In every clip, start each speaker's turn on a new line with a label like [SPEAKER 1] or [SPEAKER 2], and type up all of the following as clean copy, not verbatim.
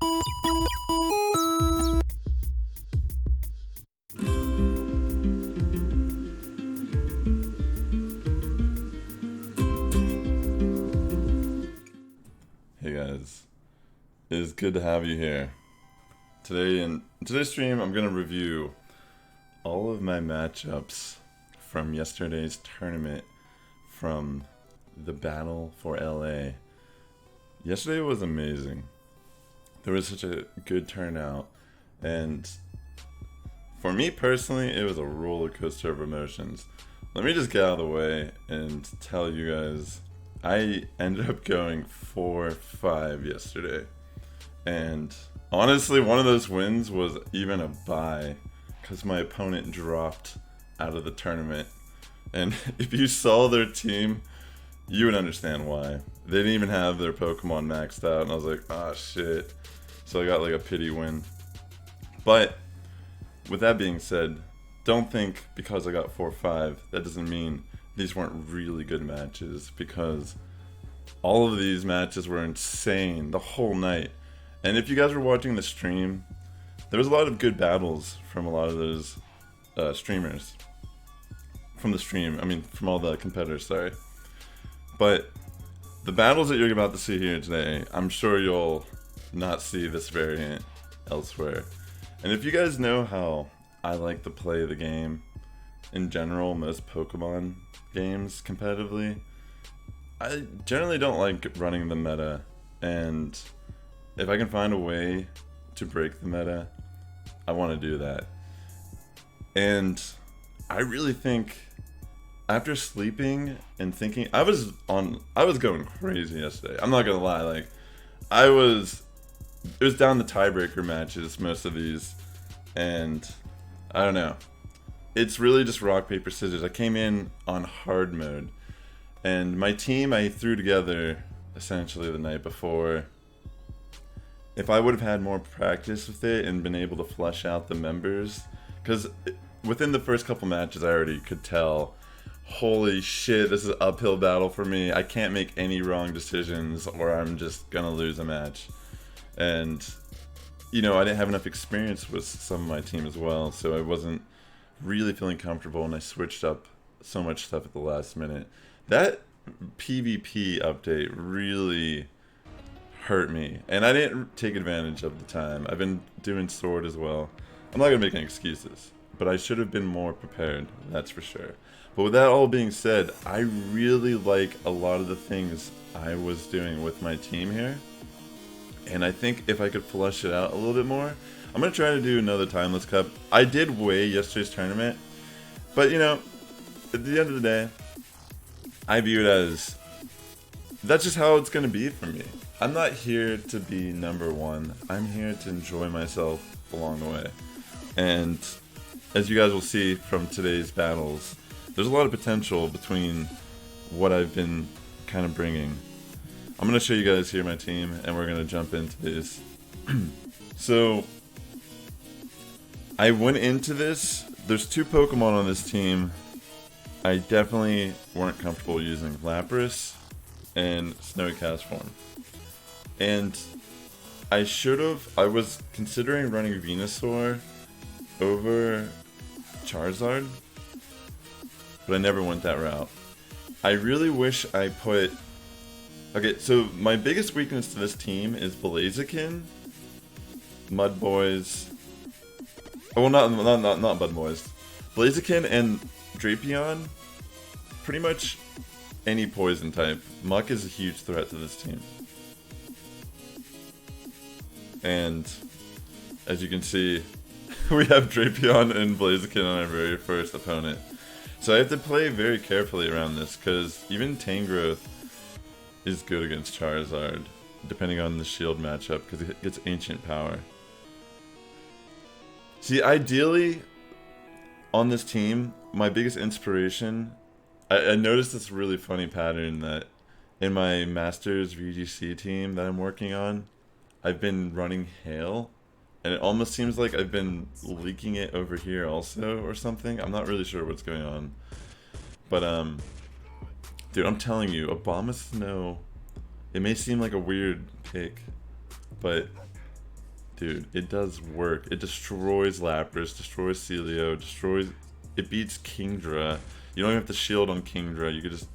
[SPEAKER 1] Hey guys, it is good to have you here. Today in today's stream, I'm gonna review all of my matchups from yesterday's tournament from the Battle for LA. Yesterday was amazing. There was such a good turnout, and for me personally, it was a roller coaster of emotions. Let me just get out of the way and tell you guys, I ended up going 4-5 yesterday. And honestly, one of those wins was even a bye because my opponent dropped out of the tournament. And if you saw their team, you would understand why. They didn't even have their Pokemon maxed out, and I was like, ah, shit. So I got like a pity win. But with that being said, don't think because I got 4-5, that doesn't mean these weren't really good matches, because all of these matches were insane the whole night. And if you guys were watching the stream, there was a lot of good battles from a lot of those streamers. From the stream, I mean from all the competitors, sorry. But the battles that you're about to see here today, I'm sure you'll not see this variant elsewhere. And if you guys know how I like to play the game in general, most Pokemon games competitively, I generally don't like running the meta, and if I can find a way to break the meta, I want to do that. And I really think after sleeping and thinking, I was going crazy yesterday. I'm not gonna lie, like it was down to tiebreaker matches, most of these, and I don't know. It's really just rock, paper, scissors. I came in on hard mode, and my team I threw together essentially the night before. If I would have had more practice with it and been able to flesh out the members, because within the first couple matches I already could tell, holy shit, this is an uphill battle for me. I can't make any wrong decisions or I'm just gonna lose a match. And you know, I didn't have enough experience with some of my team as well, so I wasn't really feeling comfortable, and I switched up so much stuff at the last minute. That PvP update really hurt me, and I didn't take advantage of the time. I've been doing Sword as well. I'm not gonna make any excuses, but I should have been more prepared, that's for sure. But with that all being said, I really like a lot of the things I was doing with my team here. And I think if I could flush it out a little bit more, I'm going to try to do another Timeless Cup. I did weigh yesterday's tournament, but you know, at the end of the day, I view it as, that's just how it's going to be for me. I'm not here to be number one. I'm here to enjoy myself along the way. And as you guys will see from today's battles, there's a lot of potential between what I've been kind of bringing. I'm going to show you guys here my team, and we're going to jump into this. So, I went into this, there's two Pokemon on this team I definitely weren't comfortable using, Lapras and Snowy Castform. And I was considering running Venusaur over Charizard, but I never went that route. I really wish I put... Okay, so my biggest weakness to this team is Blaziken, Mudboys. Oh, well, not Mudboys. Blaziken and Drapion. Pretty much any poison type. Muck is a huge threat to this team. And as you can see, we have Drapion and Blaziken on our very first opponent. So I have to play very carefully around this, because even Tangrowth is good against Charizard, depending on the shield matchup, because it gets ancient power. See, ideally, on this team, my biggest inspiration, I noticed this really funny pattern that in my Masters VGC team that I'm working on, I've been running Hail, and it almost seems like I've been leaking it over here also, or something. I'm not really sure what's going on. But, dude, I'm telling you, Obama Snow, it may seem like a weird pick, but dude, it does work. It destroys Lapras, destroys Celio, it beats Kingdra. You don't even have to shield on Kingdra, you could just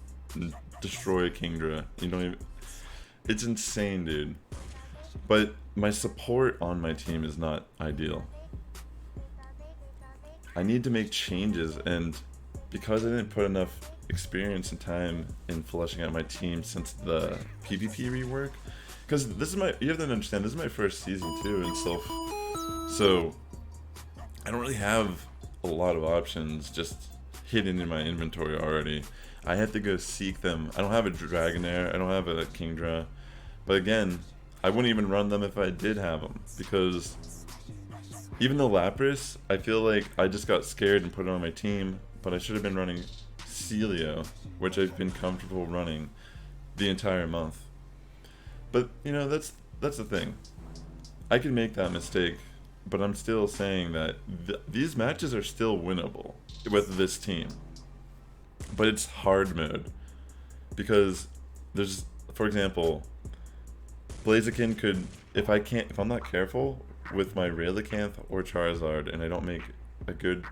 [SPEAKER 1] destroy a Kingdra. You don't even... It's insane, dude. But my support on my team is not ideal. I need to make changes, and because I didn't put enough experience and time in fleshing out my team since the PvP rework, because this is you have to understand, this is my first season too in Self, so I don't really have a lot of options just hidden in my inventory already. I have to go seek them. I don't have a Dragonair, I don't have a Kingdra, but again, I wouldn't even run them if I did have them, because even though Lapras, I feel like I just got scared and put it on my team, but I should have been running Celio, which I've been comfortable running the entire month. But, you know, that's the thing. I can make that mistake, but I'm still saying that these matches are still winnable with this team. But it's hard mode. Because there's, for example, Blaziken could, if I'm not careful with my Relicanth or Charizard and I don't make a good,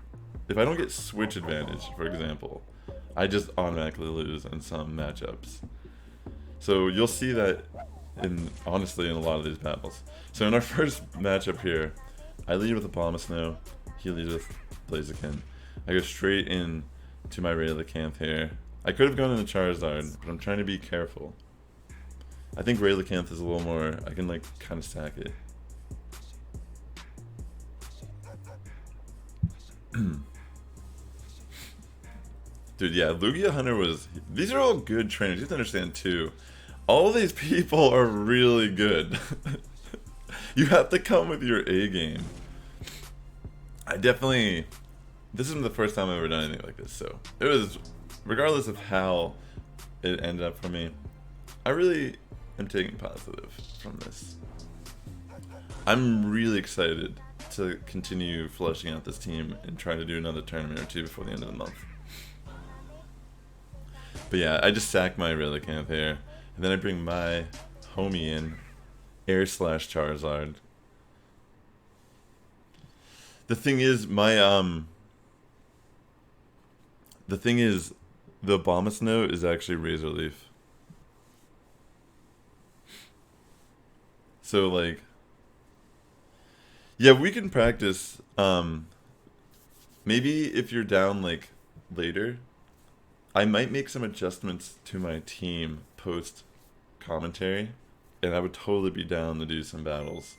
[SPEAKER 1] if I don't get switch advantage, for example, I just automatically lose in some matchups. So you'll see that honestly in a lot of these battles. So in our first matchup here, I lead with Abomasnow, he leads with Blaziken. I go straight in to my Relicanth here. I could have gone into Charizard, but I'm trying to be careful. I think Relicanth is a little more, I can like kind of stack it. Dude, yeah, Lugia Hunter was... These are all good trainers. You have to understand, too. All these people are really good. You have to come with your A game. I definitely... This isn't the first time I've ever done anything like this, so... It was... Regardless of how it ended up for me, I really am taking positive from this. I'm really excited to continue fleshing out this team and try to do another tournament or two before the end of the month. But yeah, I just sack my Relicanth here, and then I bring my homie in, Air Slash Charizard. The thing is, the Abomasnow is actually Razor Leaf. So like, yeah, we can practice. Maybe if you're down like later, I might make some adjustments to my team post commentary, and I would totally be down to do some battles.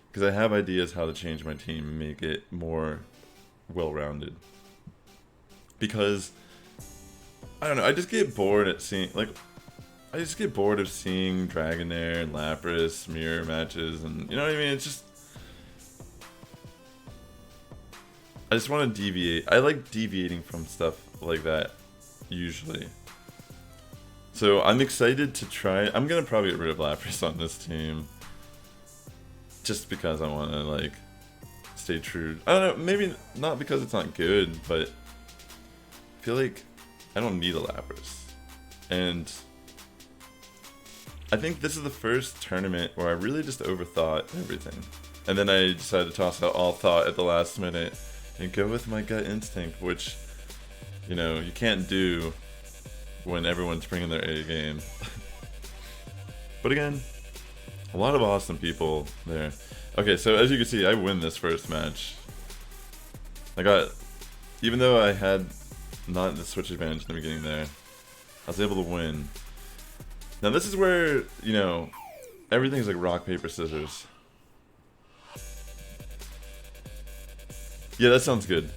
[SPEAKER 1] Because I have ideas how to change my team and make it more well-rounded. Because, I don't know, I just get bored at seeing, like, I just get bored of seeing Dragonair and Lapras mirror matches, and you know what I mean? It's just, I just want to deviate. I like deviating from stuff like that, usually. So I'm excited to try. I'm going to probably get rid of Lapras on this team. Just because I want to, like, stay true. I don't know, maybe not because it's not good, but I feel like I don't need a Lapras. And I think this is the first tournament where I really just overthought everything. And then I decided to toss out all thought at the last minute and go with my gut instinct, which, you know, you can't do when everyone's bringing their A game. But again, a lot of awesome people there. Okay, so as you can see, I win this first match. I got, even though I had not the switch advantage in the beginning there, I was able to win. Now this is where, you know, everything's like rock, paper, scissors. Yeah, that sounds good.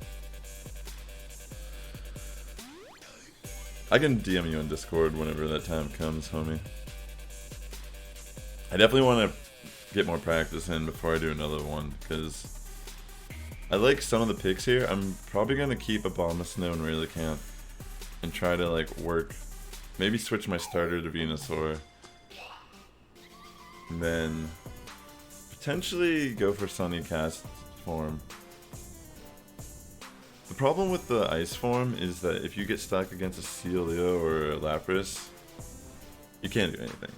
[SPEAKER 1] I can DM you on Discord whenever that time comes, homie. I definitely want to get more practice in before I do another one, because I like some of the picks here. I'm probably going to keep Abomasnow and Relicanth and try to like work, maybe switch my starter to Venusaur, and then potentially go for Sunny Cast form. The problem with the ice form is that if you get stuck against a Celio or a Lapras, you can't do anything.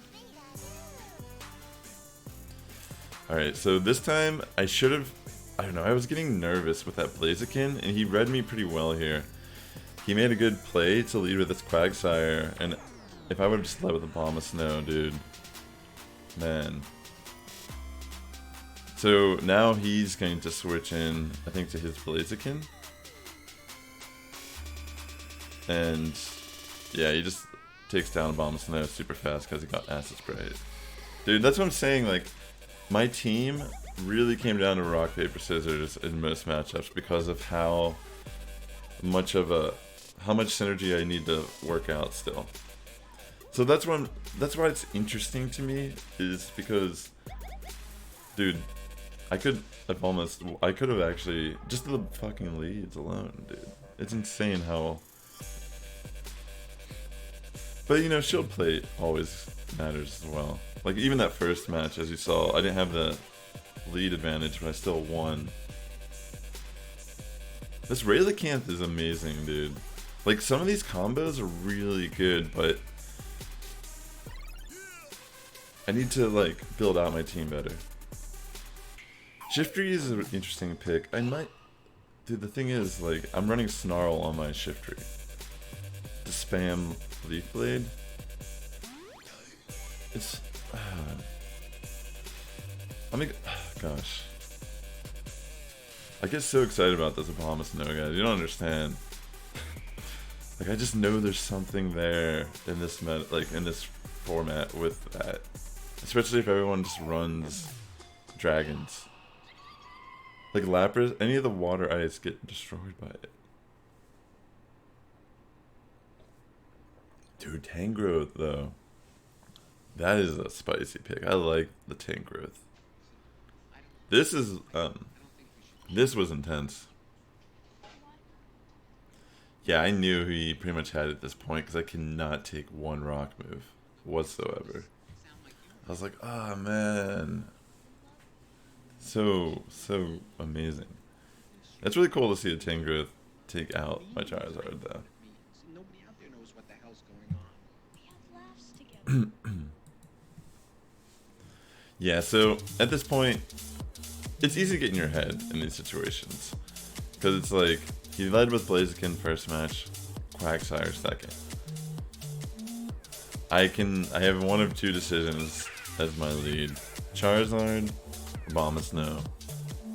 [SPEAKER 1] Alright, so this time I should have... I don't know, I was getting nervous with that Blaziken, and he read me pretty well here. He made a good play to lead with his Quagsire, and if I would have just led with a Bomb of Snow, dude. Man. So now he's going to switch in, I think, to his Blaziken. And yeah, he just takes down a Bomb of Snow super fast because he got Acid Spray. Dude, that's what I'm saying, like, my team really came down to rock, paper, scissors in most matchups because of how much synergy I need to work out still. So that's why it's interesting to me, is because, dude, I could have actually, just the fucking leads alone, dude. It's insane how. But you know, shield plate always matters as well. Like even that first match, as you saw, I didn't have the lead advantage, but I still won. This Relicanth is amazing, dude. Like some of these combos are really good, but I need to like build out my team better. Shiftry is an interesting pick. I might, dude. The thing is, like, I'm running Snarl on my Shiftry to spam Leaf Blade. It's, I mean, gosh, I get so excited about this Bomb of Snow, guys. You don't understand. Like, I just know there's something there in this in this format with that, especially if everyone just runs dragons. Like Lapras, any of the water ice get destroyed by it. Dude, Tangrowth though. That is a spicy pick. I like the Tangrowth. This is this was intense. Yeah, I knew he pretty much had it at this point because I cannot take one rock move whatsoever. I was like, ah, man. So amazing. It's really cool to see a Tangrowth take out my Charizard though. Yeah, so at this point, it's easy to get in your head in these situations. Because it's like, he led with Blaziken first match, Quagsire second. I have one of two decisions as my lead. Charizard, or Bomb of Snow.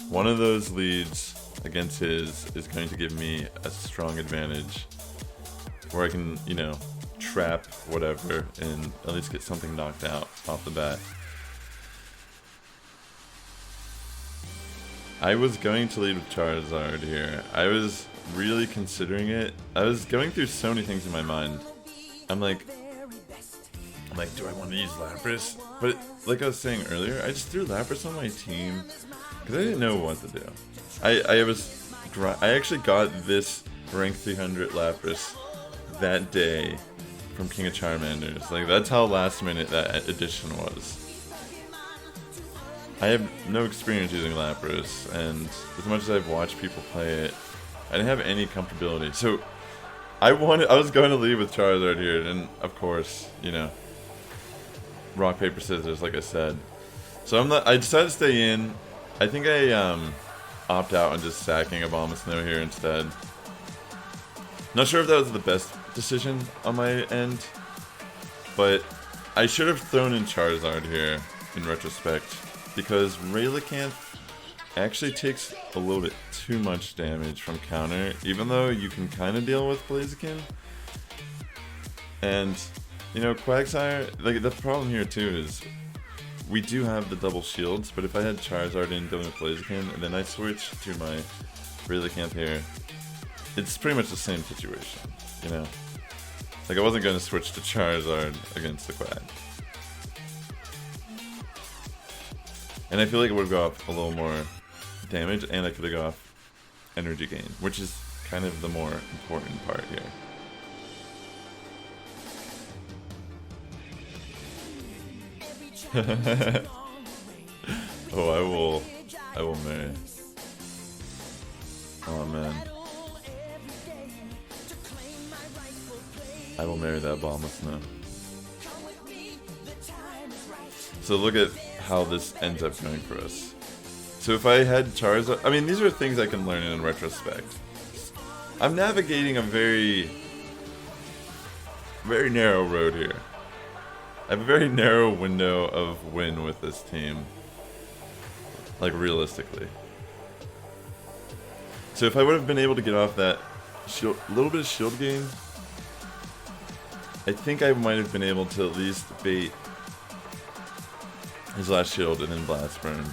[SPEAKER 1] One of those leads against his is going to give me a strong advantage. Where I can, you know, trap whatever and at least get something knocked out off the bat. I was going to lead with Charizard here. I was really considering it. I was going through so many things in my mind. I'm like, do I want to use Lapras? But like I was saying earlier, I just threw Lapras on my team because I didn't know what to do. I actually got this rank 300 Lapras that day from King of Charmanders. Like, that's how last minute that edition was. I have no experience using Lapras, and as much as I've watched people play it, I didn't have any comfortability. So I was going to lead with Charizard here, and of course, you know, rock, paper, scissors, like I said. So I decided to stay in. I think I opt out and just sacking a Bomb of Snow here instead. Not sure if that was the best decision on my end, but I should have thrown in Charizard here in retrospect, because Relicanth actually takes a little bit too much damage from counter, even though you can kind of deal with Blaziken. And, you know, Quagsire, like, the problem here too is we do have the double shields, but if I had Charizard in dealing with Blaziken, and then I switch to my Relicanth here, it's pretty much the same situation, you know? Like, I wasn't going to switch to Charizard against the Quag. And I feel like it would have got off a little more damage, and I could have got off energy gain, which is kind of the more important part here. Oh, I will marry. Oh man. I will marry that Bomb of Snow. So look at how this ends up going for us. So if I had Charizard, I mean, these are things I can learn in retrospect. I'm navigating a very narrow road here. I have a very narrow window of win with this team. Like, realistically. So if I would have been able to get off that shield, little bit of shield game, I think I might have been able to at least bait his last shield and then blast burn.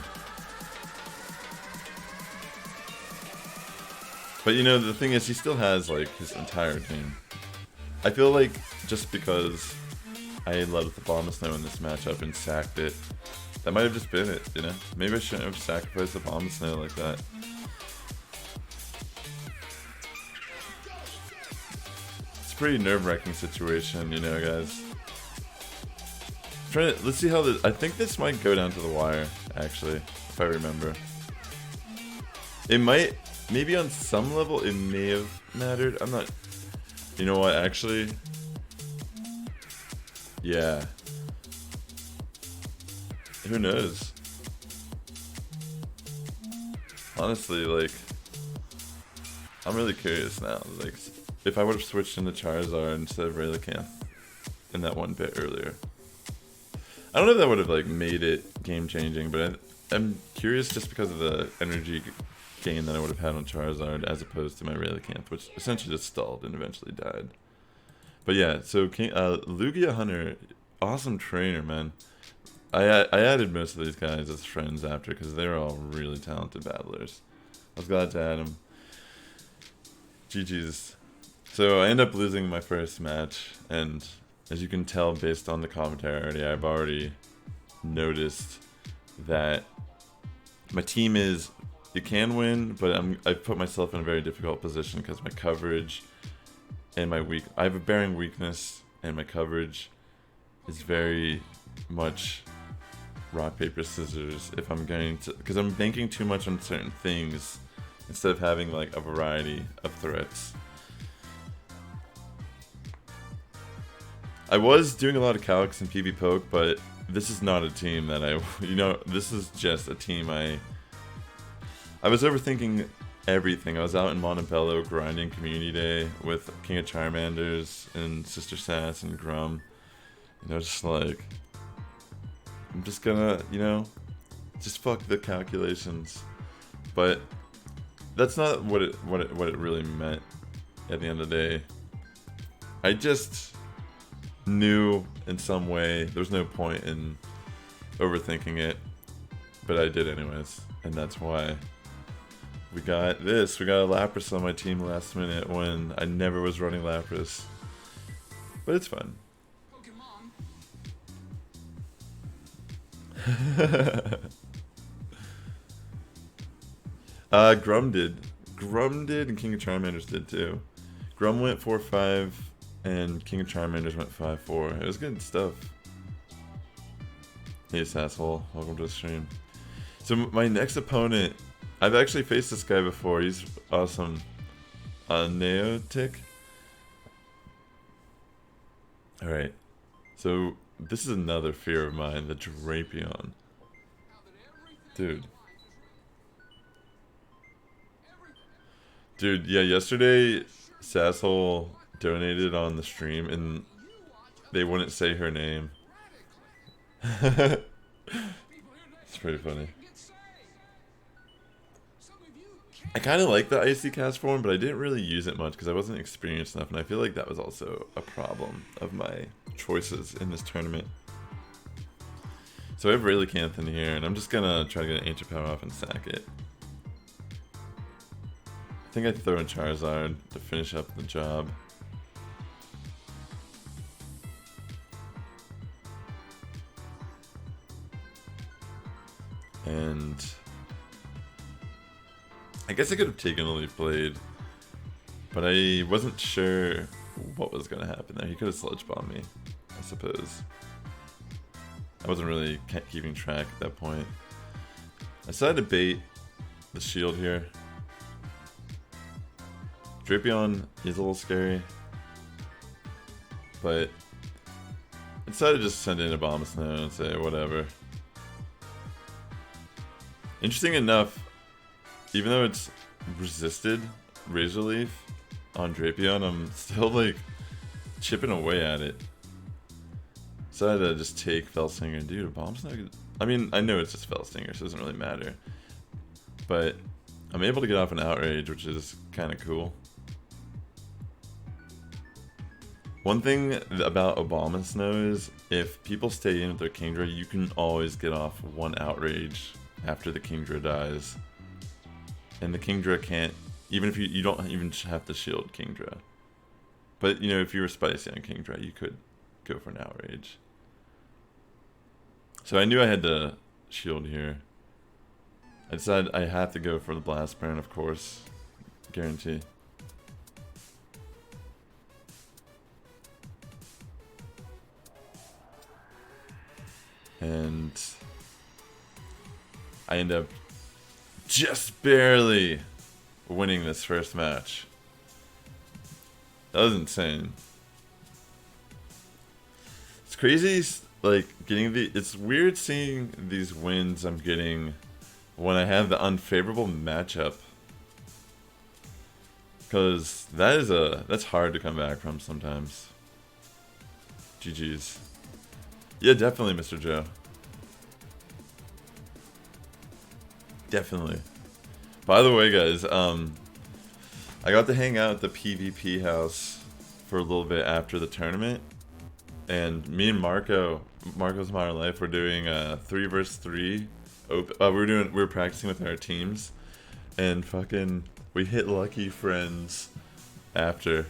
[SPEAKER 1] But you know, the thing is, he still has like his entire team. I feel like just because I let the Bomb Snow in this matchup and sacked it, that might have just been it, you know? Maybe I shouldn't have sacrificed the Bomb Snow like that. It's a pretty nerve-wracking situation, you know, guys. Let's see how this. I think this might go down to the wire, actually, if I remember. It might, maybe on some level, it may have mattered. I'm not. You know what? Actually, yeah. Who knows? Honestly, like, I'm really curious now. Like, if I would have switched into Charizard instead of Relicanth in that one bit earlier. I don't know if that would have like made it game changing, but I'm curious just because of the energy gain that I would have had on Charizard as opposed to my Relicanth, which essentially just stalled and eventually died. But yeah, so Lugia Hunter, awesome trainer, man. I added most of these guys as friends after because they were all really talented battlers. I was glad to add them. GG's. So I end up losing my first match, and as you can tell based on the commentary already, I've already noticed that my team is, it can win, but I've put myself in a very difficult position because my coverage and I have a bearing weakness, and my coverage is very much rock, paper, scissors if I'm going to, because I'm banking too much on certain things instead of having like a variety of threats. I was doing a lot of Calyx and PB Poke, but this is not a team that this is just a team I was overthinking everything. I was out in Montebello grinding Community Day with King of Charmanders and Sister Sass and Grum. And I was just like, I'm just gonna, just fuck the calculations. But that's not what it really meant at the end of the day. I just knew in some way there was no point in overthinking it, but I did anyways, and that's why we got this. We got a Lapras on my team last minute when I never was running Lapras, but it's fun. Grum did, and King of Charmanders did too. Grum went 4-5. And King of Charmanders went 5-4. It was good stuff. Hey, Sasshole. Welcome to the stream. So my next opponent, I've actually faced this guy before. He's awesome. Neotic. Alright. So this is another fear of mine, the Drapion. Dude, yeah, yesterday, Sasshole donated on the stream and they wouldn't say her name. It's pretty funny. I kind of like the Icy Cast form, but I didn't really use it much because I wasn't experienced enough, and I feel like that was also a problem of my choices in this tournament. So I have Relicanth in here, and I'm just gonna try to get an Ancient Power off and sack it. I think I throw in Charizard to finish up the job. And I guess I could have taken a Leaf Blade, but I wasn't sure what was going to happen there. He could have Sludge Bombed me, I suppose. I wasn't really keeping track at that point. I decided to bait the shield here. Drapion is a little scary, but I decided to just send in a Bomb Snow and say whatever. Interesting enough, even though it's resisted Razor Leaf on Drapion, I'm still like chipping away at it. So I had to just take Felstinger. Dude, a bomb's not good. I mean, I know it's just Felstinger, so it doesn't really matter. But I'm able to get off an outrage, which is kind of cool. One thing about Obama Snow is if people stay in with their Kingdra, you can always get off one outrage after the Kingdra dies. And the Kingdra can't, even if you don't even have to shield Kingdra. But, you know, if you were spicy on Kingdra, you could go for an outrage. So I knew I had to shield here. I decided I have to go for the Blast Burn, of course. Guarantee. And I end up just barely winning this first match. That was insane. It's crazy, like, getting it's weird seeing these wins I'm getting when I have the unfavorable matchup. Because that's hard to come back from sometimes. GG's. Yeah, definitely, Mr. Joe. Definitely. By the way, guys, I got to hang out at the PvP house for a little bit after the tournament, and me and Marco's Modern Life, were doing a 3 vs 3. We were practicing with our teams, and fucking we hit Lucky Friends after.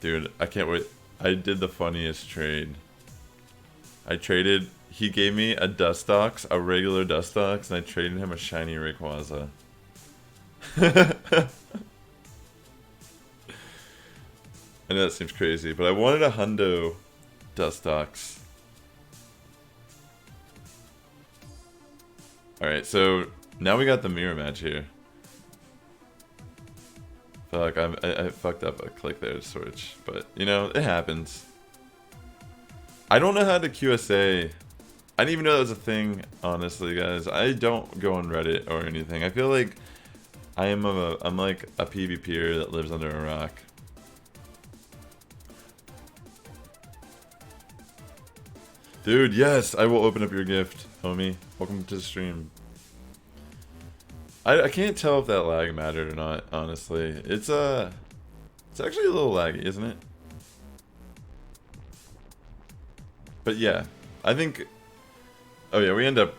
[SPEAKER 1] Dude, I can't wait. I did the funniest trade. He gave me a Dustox, a regular Dustox, and I traded him a shiny Rayquaza. I know that seems crazy, but I wanted a Hundo Dustox. Alright, so now we got the mirror match here. I feel like I fucked up a click there to switch, but you know, it happens. I don't know how to QSA. I didn't even know that was a thing, honestly, guys. I don't go on Reddit or anything. I feel like I'm like a PvPer that lives under a rock. Dude, yes, I will open up your gift, homie. Welcome to the stream. I can't tell if that lag mattered or not, honestly. It's actually a little laggy, isn't it? But yeah, I think. Oh yeah, we end up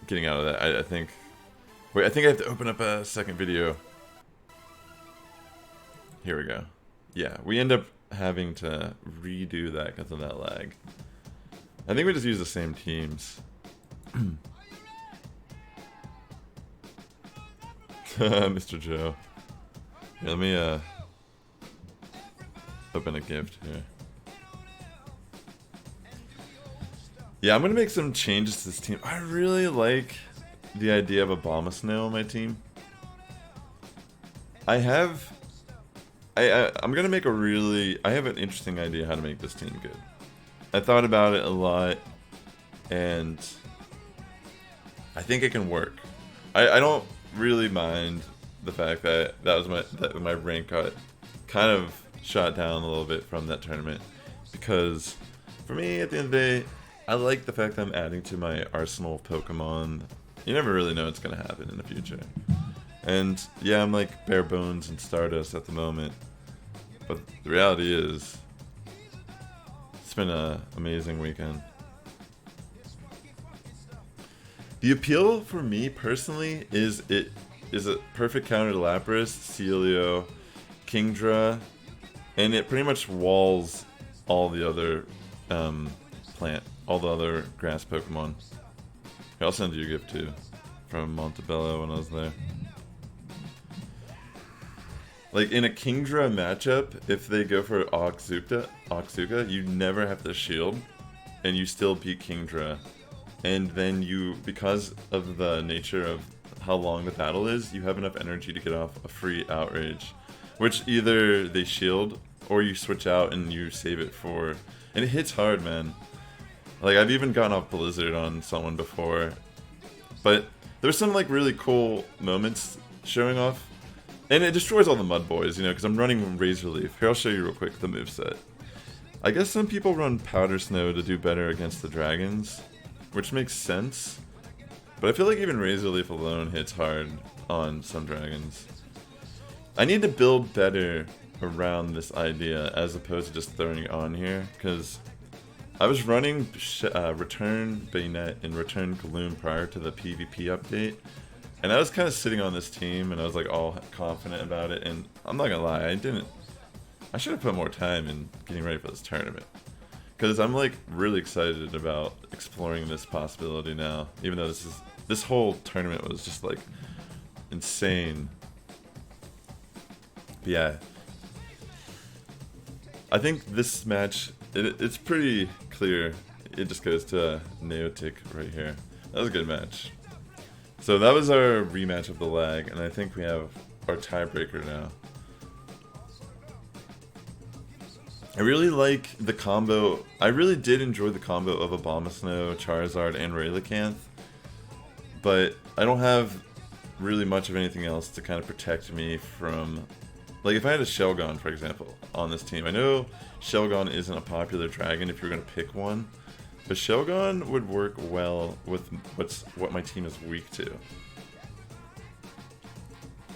[SPEAKER 1] getting out of that. I think. Wait, I think I have to open up a second video. Here we go. Yeah, we end up having to redo that because of that lag. I think we just use the same teams. Mr. Joe. Here, let me open a gift here. Yeah, I'm gonna make some changes to this team. I really like the idea of a Abomasnow on my team. I'm gonna make I have an interesting idea how to make this team good. I thought about it a lot, and I think it can work. I don't really mind the fact that that my rank got kind of shot down a little bit from that tournament, because for me, at the end of the day, I like the fact that I'm adding to my arsenal of Pokemon. You never really know what's going to happen in the future. And yeah, I'm like bare bones and Stardust at the moment. But the reality is, it's been an amazing weekend. The appeal for me personally is a perfect counter to Lapras, Celio, Kingdra, and it pretty much walls all the other all the other grass Pokemon. I'll send you a gift too, from Montebello when I was there. Like in a Kingdra matchup, if they go for Oxuka, you never have to shield, and you still beat Kingdra. And then you, because of the nature of how long the battle is, you have enough energy to get off a free outrage. Which either they shield, or you switch out and you save it for... And it hits hard, man. Like, I've even gotten off Blizzard on someone before. But there's some, like, really cool moments showing off. And it destroys all the mud boys, you know, because I'm running Razor Leaf. Here, I'll show you real quick the moveset. I guess some people run Powder Snow to do better against the dragons, which makes sense. But I feel like even Razor Leaf alone hits hard on some dragons. I need to build better around this idea as opposed to just throwing it on here, because I was running ReturnBrainEd and Return Gloom prior to the PvP update, and I was kind of sitting on this team and I was like all confident about it, and I'm not gonna lie, I should have put more time in getting ready for this tournament, because I'm like really excited about exploring this possibility now, even though this whole tournament was just like insane. But yeah, I think this match, it's pretty clear. It just goes to Neotic right here. That was a good match. So that was our rematch of the lag, and I think we have our tiebreaker now. I really like the combo. I really did enjoy the combo of Abomasnow, Charizard, and Relicanth, but I don't have really much of anything else to kind of protect me from... Like, if I had a Shelgon, for example, on this team, I know Shelgon isn't a popular dragon if you're going to pick one, but Shelgon would work well with what my team is weak to.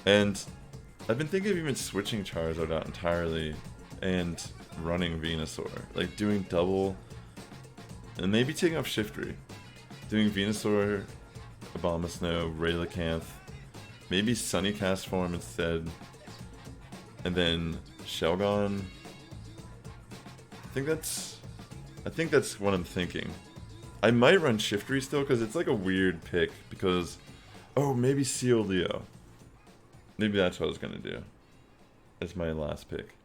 [SPEAKER 1] And I've been thinking of even switching Charizard out entirely and running Venusaur. Like, doing double, and maybe taking off Shiftry. Doing Venusaur, Abomasnow, Relicanth, maybe Sunny Cast form instead. And then Shelgon. I think that's what I'm thinking. I might run Shiftry still because it's like a weird pick because, oh, maybe Seal Leo. Maybe that's what I was gonna do. As my last pick.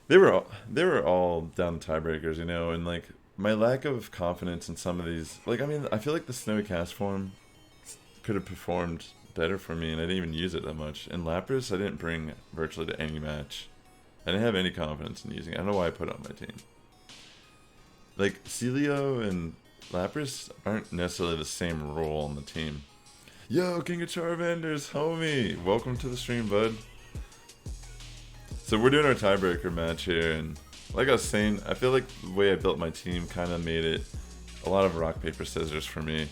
[SPEAKER 1] They were all down the tiebreakers, you know, and like my lack of confidence in some of these, like, I mean, I feel like the Snowy Cast form could have performed better for me, and I didn't even use it that much. And Lapras, I didn't bring virtually to any match. I didn't have any confidence in using it. I don't know why I put it on my team. Like, Celio and Lapras aren't necessarily the same role on the team. Yo, King of Charmanders, homie! Welcome to the stream, bud. So we're doing our tiebreaker match here, and like I was saying, I feel like the way I built my team kind of made it a lot of rock, paper, scissors for me.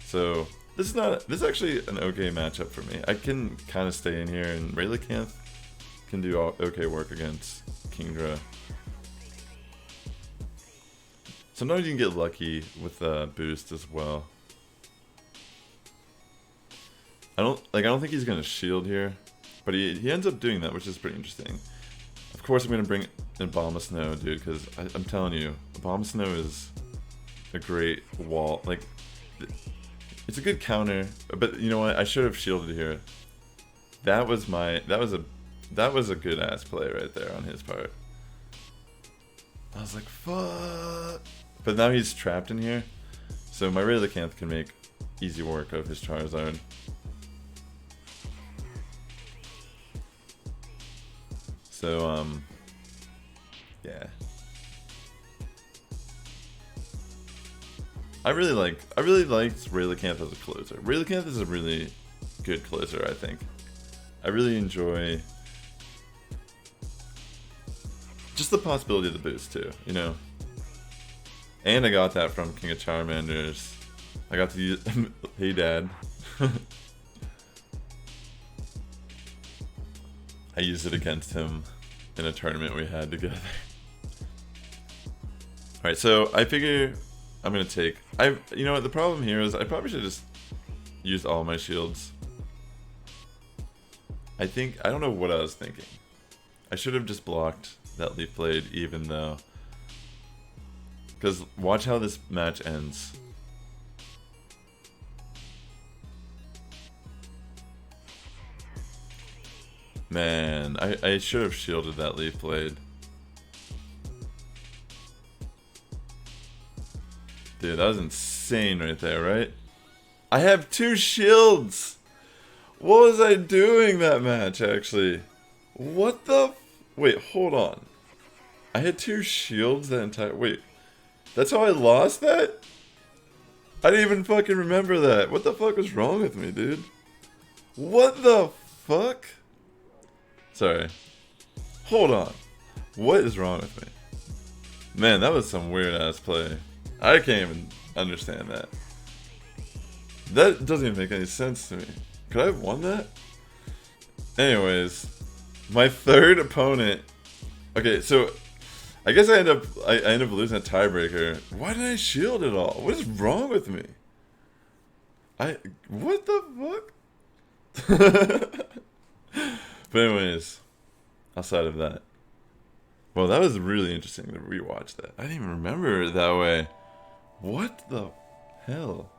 [SPEAKER 1] So this is actually an okay matchup for me. I can kind of stay in here, and Relicanth can do okay work against Kingdra. Sometimes you can get lucky with the boost as well. I don't think he's gonna shield here, but he ends up doing that, which is pretty interesting. Of course, I'm gonna bring in Abomasnow, dude, because I'm telling you, Abomasnow is a great wall. Like, it's a good counter, but you know what? I should have shielded here. That was a good ass play right there on his part. I was like, fuck. But now he's trapped in here, so my Relicanth can make easy work of his Charizard. So, yeah. I really liked Relicanth as a closer. Relicanth is a really good closer, I think. I really enjoy just the possibility of the boost too, you know. And I got that from King of Charmanders. I got to use hey dad. I used it against him in a tournament we had together. Alright, so I figure I'm gonna take... you know what, the problem here is I probably should just use all my shields. I don't know what I was thinking. I should have just blocked that Leaf Blade even though... Because watch how this match ends. Man, I should have shielded that Leaf Blade. Dude, that was insane right there, right? I have 2 shields! What was I doing that match, actually? What the... Wait, hold on. I had 2 shields that entire... Wait. That's how I lost that? I didn't even fucking remember that. What the fuck was wrong with me, dude? What the fuck? Sorry. Hold on. What is wrong with me? Man, that was some weird ass play. I can't even understand that. That doesn't even make any sense to me. Could I have won that? Anyways, my third opponent. Okay, so I guess I end up losing a tiebreaker. Why did I shield it all? What is wrong with me? What the fuck? But anyways, outside of that. Well, that was really interesting to rewatch that. I didn't even remember it that way. What the hell?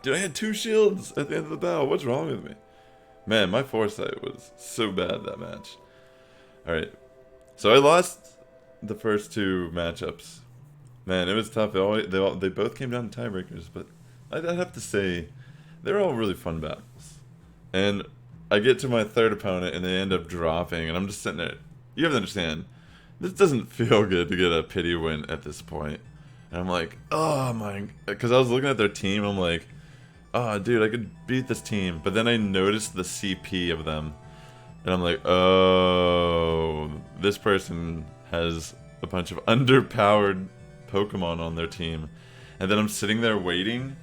[SPEAKER 1] Dude, I had 2 shields at the end of the battle. What's wrong with me? Man, my foresight was so bad that match. Alright. So I lost the first 2 matchups. Man, it was tough. They both came down to tiebreakers, but I'd have to say they're all really fun battles. And I get to my third opponent and they end up dropping, and I'm just sitting there. You have to understand, this doesn't feel good to get a pity win at this point. And I'm like, oh my, because I was looking at their team, I'm like, oh dude, I could beat this team. But then I noticed the CP of them, and I'm like, oh, this person has a bunch of underpowered Pokemon on their team. And then I'm sitting there waiting,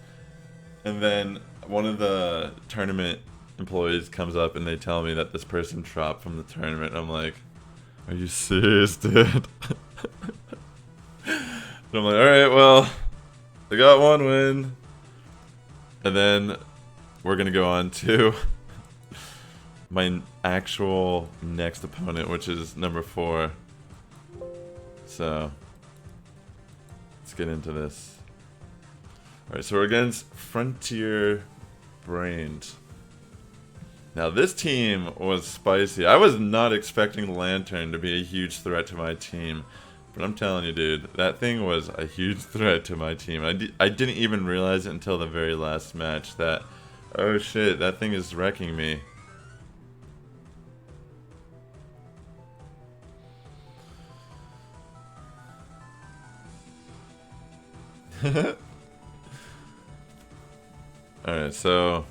[SPEAKER 1] and then one of the tournament employees comes up and they tell me that this person dropped from the tournament. And I'm like, are you serious, dude? And I'm like, alright, well, I got 1 win. And then we're going to go on to my actual next opponent, which is number 4. So, let's get into this. Alright, so we're against FrontierBrainEd. Now this team was spicy. I was not expecting Lantern to be a huge threat to my team. But I'm telling you, dude, that thing was a huge threat to my team. I didn't even realize it until the very last match that, oh shit, that thing is wrecking me. Alright, so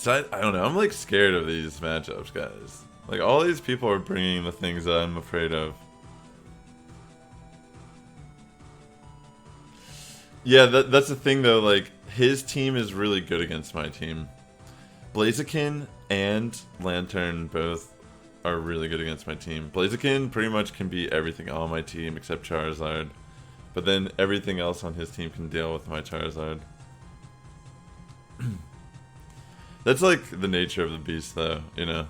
[SPEAKER 1] I don't know, I'm like scared of these matchups, guys. Like, all these people are bringing the things that I'm afraid of. Yeah, that's the thing though, like, his team is really good against my team. Blaziken and Lantern both are really good against my team. Blaziken pretty much can beat everything on my team except Charizard. But then everything else on his team can deal with my Charizard. That's like the nature of the beast though, you know?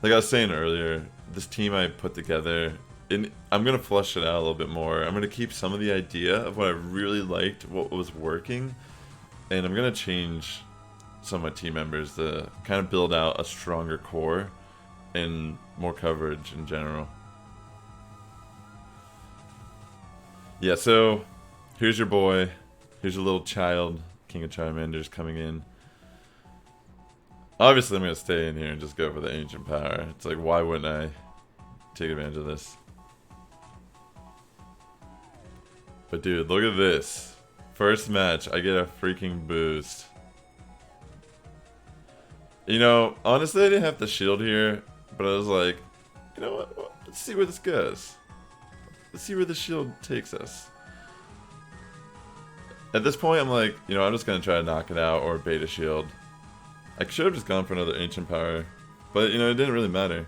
[SPEAKER 1] Like I was saying earlier, this team I put together, I'm going to flush it out a little bit more. I'm going to keep some of the idea of what I really liked, what was working, and I'm going to change some of my team members to kind of build out a stronger core and more coverage in general. Yeah, so here's your boy. Here's your little child, King of Charmanders, coming in. Obviously, I'm going to stay in here and just go for the ancient power. It's like, why wouldn't I take advantage of this? But dude, look at this. First match, I get a freaking boost. You know, honestly, I didn't have to shield here, but I was like, you know what? Let's see where this goes. Let's see where the shield takes us. At this point, I'm like, you know, I'm just going to try to knock it out or bait a shield. I should have just gone for another ancient power, but, you know, it didn't really matter.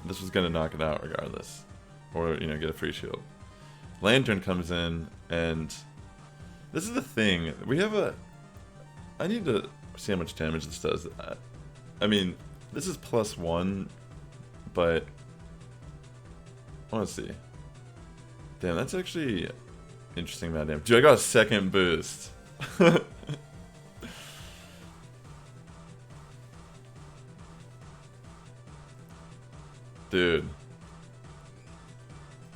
[SPEAKER 1] This was going to knock it out regardless. Or, you know, get a free shield. Lantern comes in, and this is the thing. We have a... I need to see how much damage this does. I mean, this is +1, but... I want to see. Damn, that's actually interesting amount of damage. Dude, I got a second boost. Dude.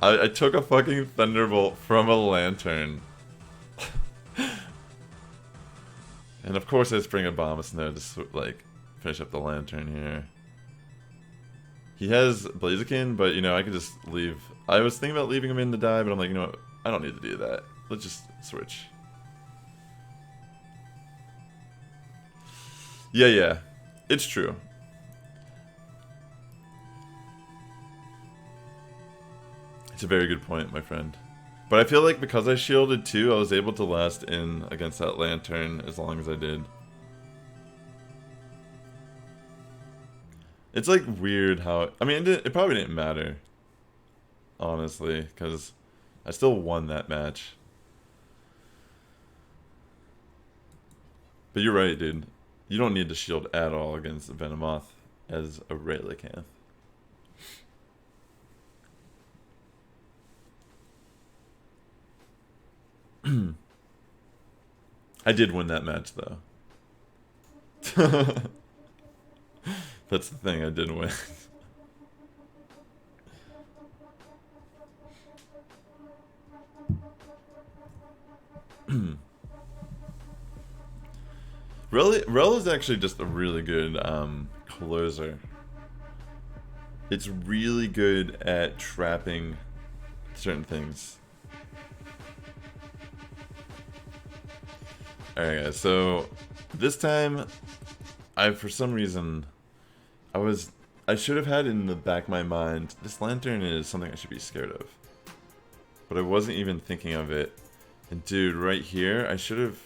[SPEAKER 1] I took a fucking Thunderbolt from a Lantern. And of course I just bring a Abomasnow to, like, finish up the Lantern here. He has Blaziken, but, you know, I could just leave I was thinking about leaving him in the die, but I'm like, you know what? I don't need to do that. Let's just switch. Yeah. It's true. It's a very good point, my friend. But I feel like because I shielded too, I was able to last in against that lantern as long as I did. It's like weird how... I mean, it probably didn't matter. Honestly, because I still won that match. But you're right, dude. You don't need to shield at all against the Venomoth as a Relicanth. I did win that match, though. That's the thing, I did win. Rel is actually just a really good closer. It's really good at trapping certain things. Alright guys, so this time for some reason I should have had in the back of my mind, this lantern is something I should be scared of. But I wasn't even thinking of it. And dude, right here, I should have...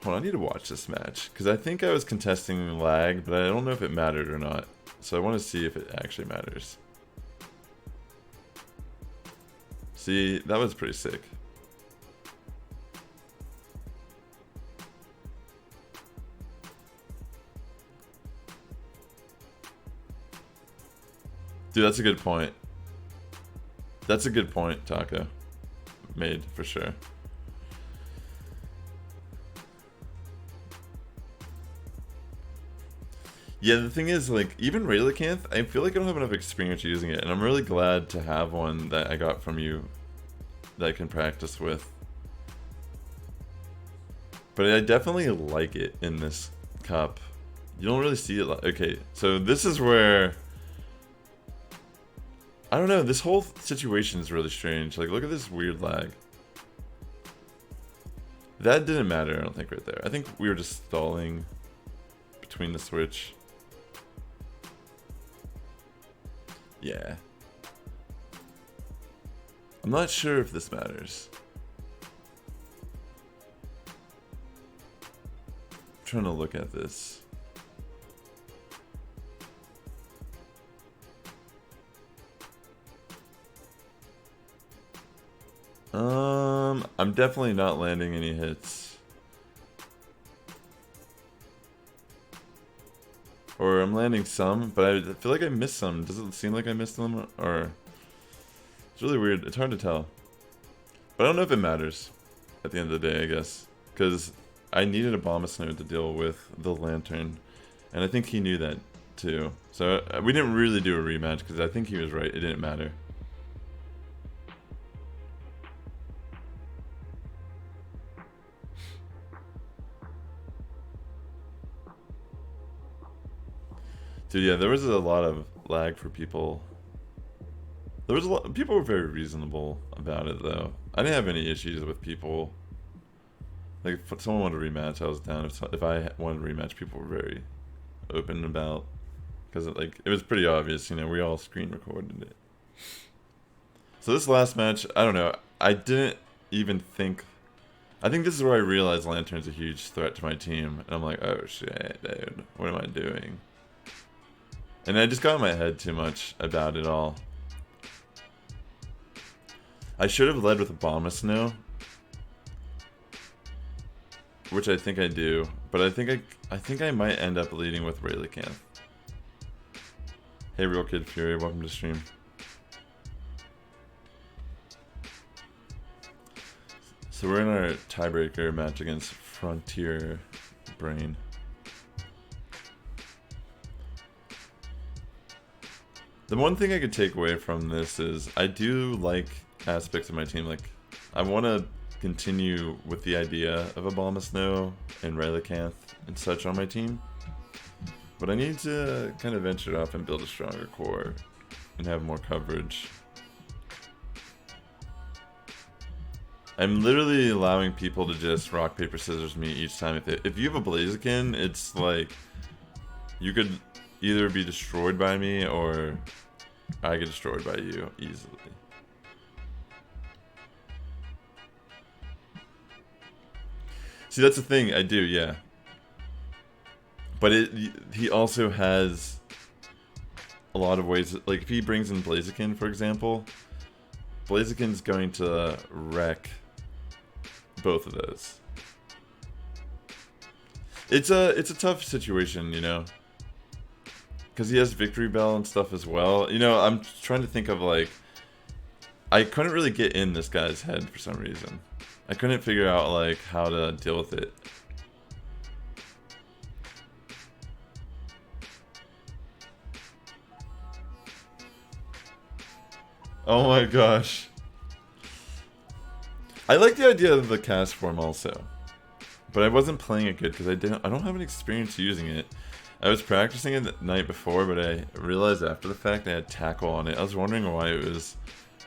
[SPEAKER 1] Hold on, I need to watch this match. Because I think I was contesting lag, but I don't know if it mattered or not. So I want to see if it actually matters. See, that was pretty sick. Dude, that's a good point. That's a good point, Taco. Made, for sure. Yeah, the thing is, like, even Relicanth, I feel like I don't have enough experience using it, and I'm really glad to have one that I got from you that I can practice with. But I definitely like it in this cup. You don't really see it like... Okay, so this is where... I don't know, this whole situation is really strange. Like, look at this weird lag. That didn't matter, I don't think, right there. I think we were just stalling between the switch. Yeah. I'm not sure if this matters. I'm trying to look at this. I'm definitely not landing any hits. Or I'm landing some, but I feel like I missed some. Does it seem like I missed them? Or... It's really weird. It's hard to tell. But I don't know if it matters at the end of the day, I guess. Because I needed a Abomasnow to deal with the Lantern. And I think he knew that too. So we didn't really do a rematch because I think he was right. It didn't matter. Dude, yeah, there was a lot of lag for people. There was a lot. People were very reasonable about it, though. I didn't have any issues with people. Like, if someone wanted a rematch, I was down. If I wanted a rematch, people were very open about, because it was pretty obvious. You know, we all screen recorded it. So this last match, I don't know. I didn't even think. I think this is where I realized Lantern's a huge threat to my team, and I'm like, oh shit, dude, what am I doing? And I just got in my head too much about it all. I should have led with Abomasnow, which I think I do, but I think I might end up leading with Relicanth. Hey, Real Kid Fury, welcome to stream. So we're in our tiebreaker match against Frontier Brain. The one thing I could take away from this is I do like aspects of my team. Like, I want to continue with the idea of Abomasnow and Relicanth and such on my team, but I need to kind of venture off and build a stronger core and have more coverage. I'm literally allowing people to just rock, paper, scissors me each time. If you have a Blaziken, it's like you could either be destroyed by me or I get destroyed by you easily. See, that's the thing, I do, yeah. But he also has a lot of ways, like if he brings in Blaziken, for example, Blaziken's going to wreck both of those. It's a tough situation, you know, because he has Victory Bell and stuff as well. You know, I'm trying to think of like, I couldn't really get in this guy's head for some reason. I couldn't figure out like how to deal with it. Oh my gosh. I like the idea of the cast form also, but I wasn't playing it good because I don't have any experience using it. I was practicing it the night before, but I realized after the fact I had tackle on it. I was wondering why it was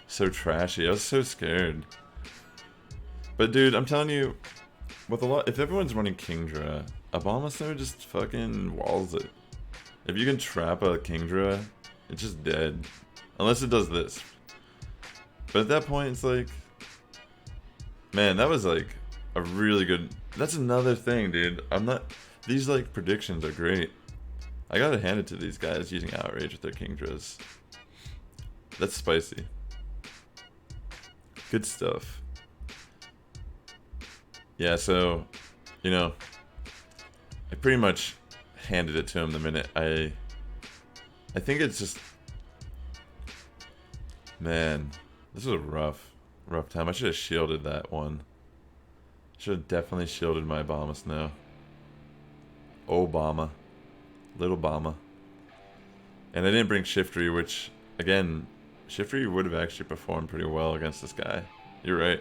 [SPEAKER 1] so trashy. I was so scared. But dude, I'm telling you, with if everyone's running Kingdra, Abomasnow just fucking walls it. If you can trap a Kingdra, it's just dead. Unless it does this. But at that point, it's like, man, that was like a really good. That's another thing, dude. These like predictions are great. I gotta hand it to these guys using Outrage with their Kingdras. That's spicy. Good stuff. Yeah, so, you know, I pretty much handed it to him the minute I think it's just, man, this was a rough time. I should have shielded that one. Should have definitely shielded my Abomasnow. Obama. Little Obama. And I didn't bring Shiftry, which, again, Shiftry would have actually performed pretty well against this guy. You're right.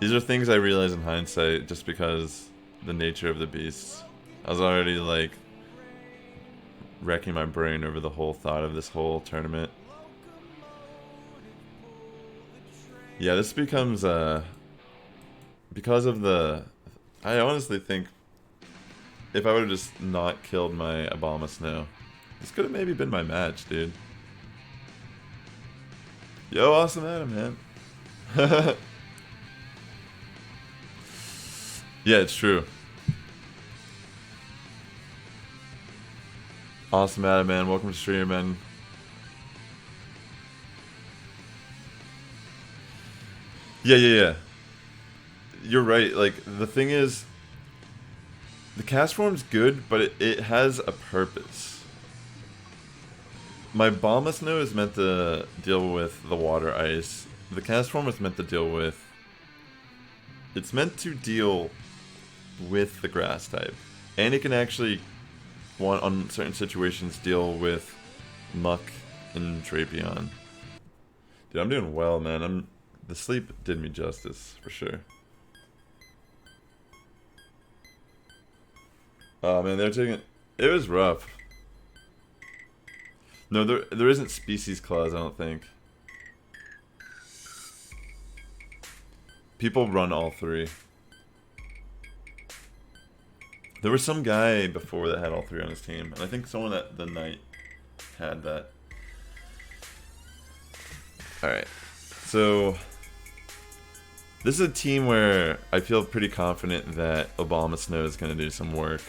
[SPEAKER 1] These are things I realize in hindsight just because the nature of the beasts. I was already like wrecking my brain over the whole thought of this whole tournament. Yeah, this becomes because of the. I honestly think if I would have just not killed my Abomasnow, this could have maybe been my match, dude. Yo, Awesome Adam, man. Yeah, it's true. Awesome Adam, man. Welcome to stream, man. Yeah. You're right. Like, the thing is, the cast form's good, but it has a purpose. My Abomasnow is meant to deal with the water ice. The cast form is meant to deal with. It's meant to deal with the grass type, and it can actually, on certain situations, deal with Muck and Drapion. Dude, I'm doing well, man. The sleep did me justice for sure. Oh man, they're taking it was rough. No, there isn't species clause, I don't think. People run all three. There was some guy before that had all three on his team, and I think someone at the night had that. Alright, so this is a team where I feel pretty confident that Abomasnow is going to do some work.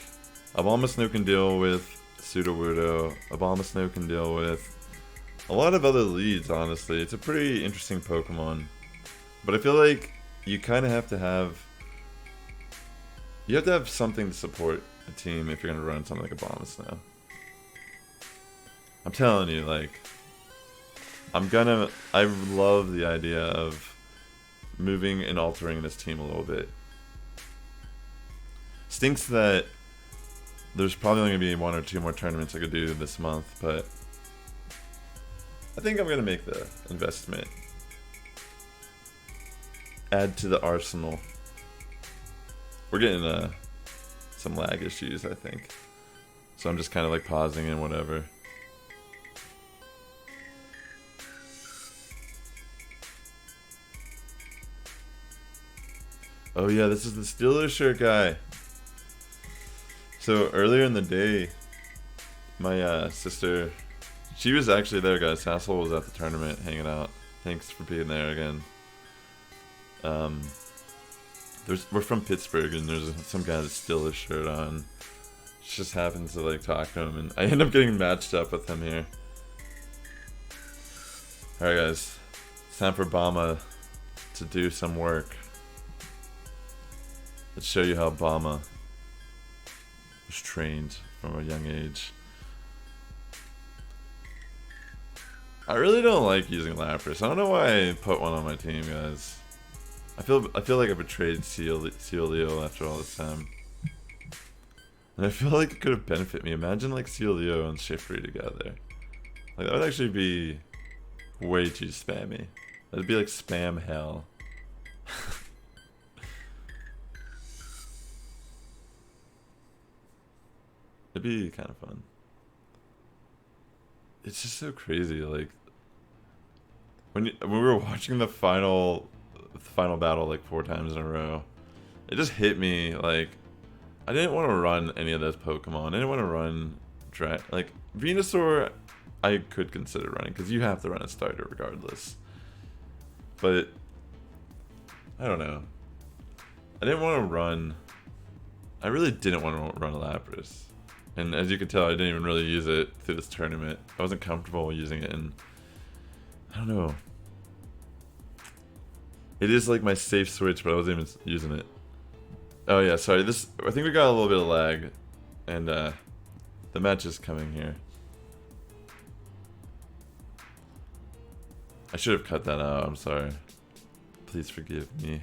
[SPEAKER 1] Abomasnow can deal with Sudowoodo. Abomasnow can deal with a lot of other leads, honestly. It's a pretty interesting Pokemon. But I feel like you kind of have to have... You have to have something to support a team if you're going to run something like Abomasnow. I'm telling you, like... I love the idea of moving and altering this team a little bit. Stinks that there's probably only going to be 1 or 2 more tournaments I could do this month, but I think I'm going to make the investment. Add to the arsenal. We're getting some lag issues, I think. So I'm just kind of like pausing and whatever. Oh yeah, this is the Steelers shirt guy. So earlier in the day, my sister, she was actually there, guys. Sassel was at the tournament hanging out. Thanks for being there again. We're from Pittsburgh, and there's some guy with a Steelers shirt on. Just happens to like talk to him, and I end up getting matched up with him here. Alright guys, it's time for Bama to do some work. Let's show you how Bama was trained from a young age. I really don't like using Lapras. I don't know why I put one on my team, guys. I feel like I betrayed Leo after all this time. And I feel like it could have benefited me. Imagine like Leo and Shiftry together. Like that would actually be way too spammy. That'd be like spam hell. It'd be kind of fun. It's just so crazy, like when we were watching the final battle like 4 times in a row, it just hit me like I didn't want to run any of those Pokemon. I didn't want to run like Venusaur. I could consider running because you have to run a starter regardless. But I don't know. I didn't want to run. I really didn't want to run a Lapras. And as you can tell, I didn't even really use it through this tournament. I wasn't comfortable using it, and I don't know. It is like my safe switch, but I wasn't even using it. Oh yeah, sorry. I think we got a little bit of lag, and the match is coming here. I should have cut that out. I'm sorry. Please forgive me.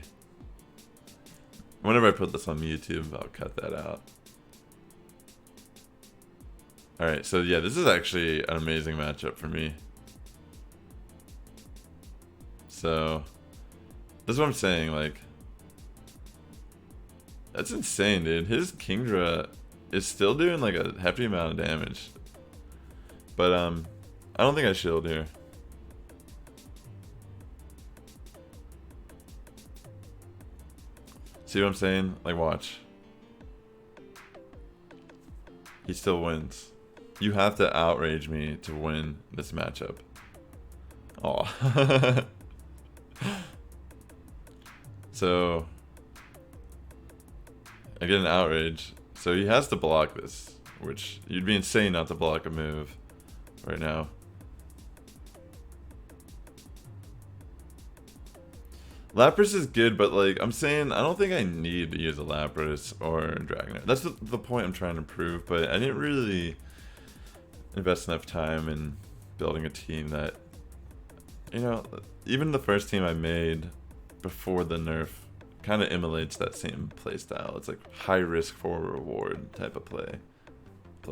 [SPEAKER 1] Whenever I put this on YouTube, I'll cut that out. Alright, so yeah, this is actually an amazing matchup for me. So, this is what I'm saying, like, that's insane, dude. His Kingdra is still doing like a hefty amount of damage. But, I don't think I shield here. See what I'm saying? Like, watch. He still wins. You have to outrage me to win this matchup. Aw. So, I get an outrage. So he has to block this, which you'd be insane not to block a move right now. Lapras is good, but like I'm saying, I don't think I need to use a Lapras or a Dragonair. That's the point I'm trying to prove, but I didn't really invest enough time in building a team that, you know, even the first team I made before the nerf kind of emulates that same play style. It's like high risk for reward type of play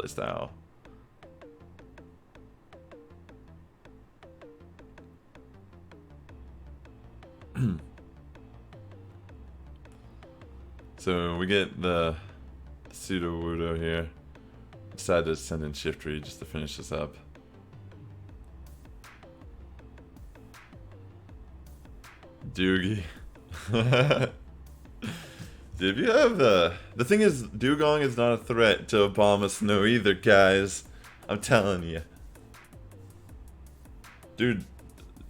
[SPEAKER 1] style. So we get the Pseudo-Wudo here. Decided to send in Shiftry just to finish this up. Doogie. Dude, if you have the thing is, Dugong is not a threat to Obama Snow either, guys. I'm telling you. Dude,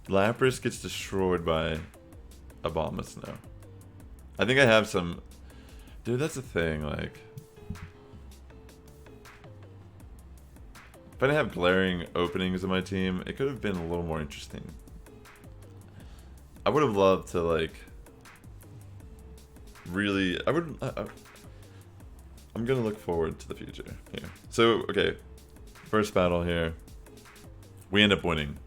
[SPEAKER 1] Lapras gets destroyed by Obama Snow. I think I have some... Dude, that's the thing, like... If I didn't have glaring openings in my team, it could have been a little more interesting. I would have loved to, like... Really... I'm gonna look forward to the future here. So, okay. First battle here. We end up winning.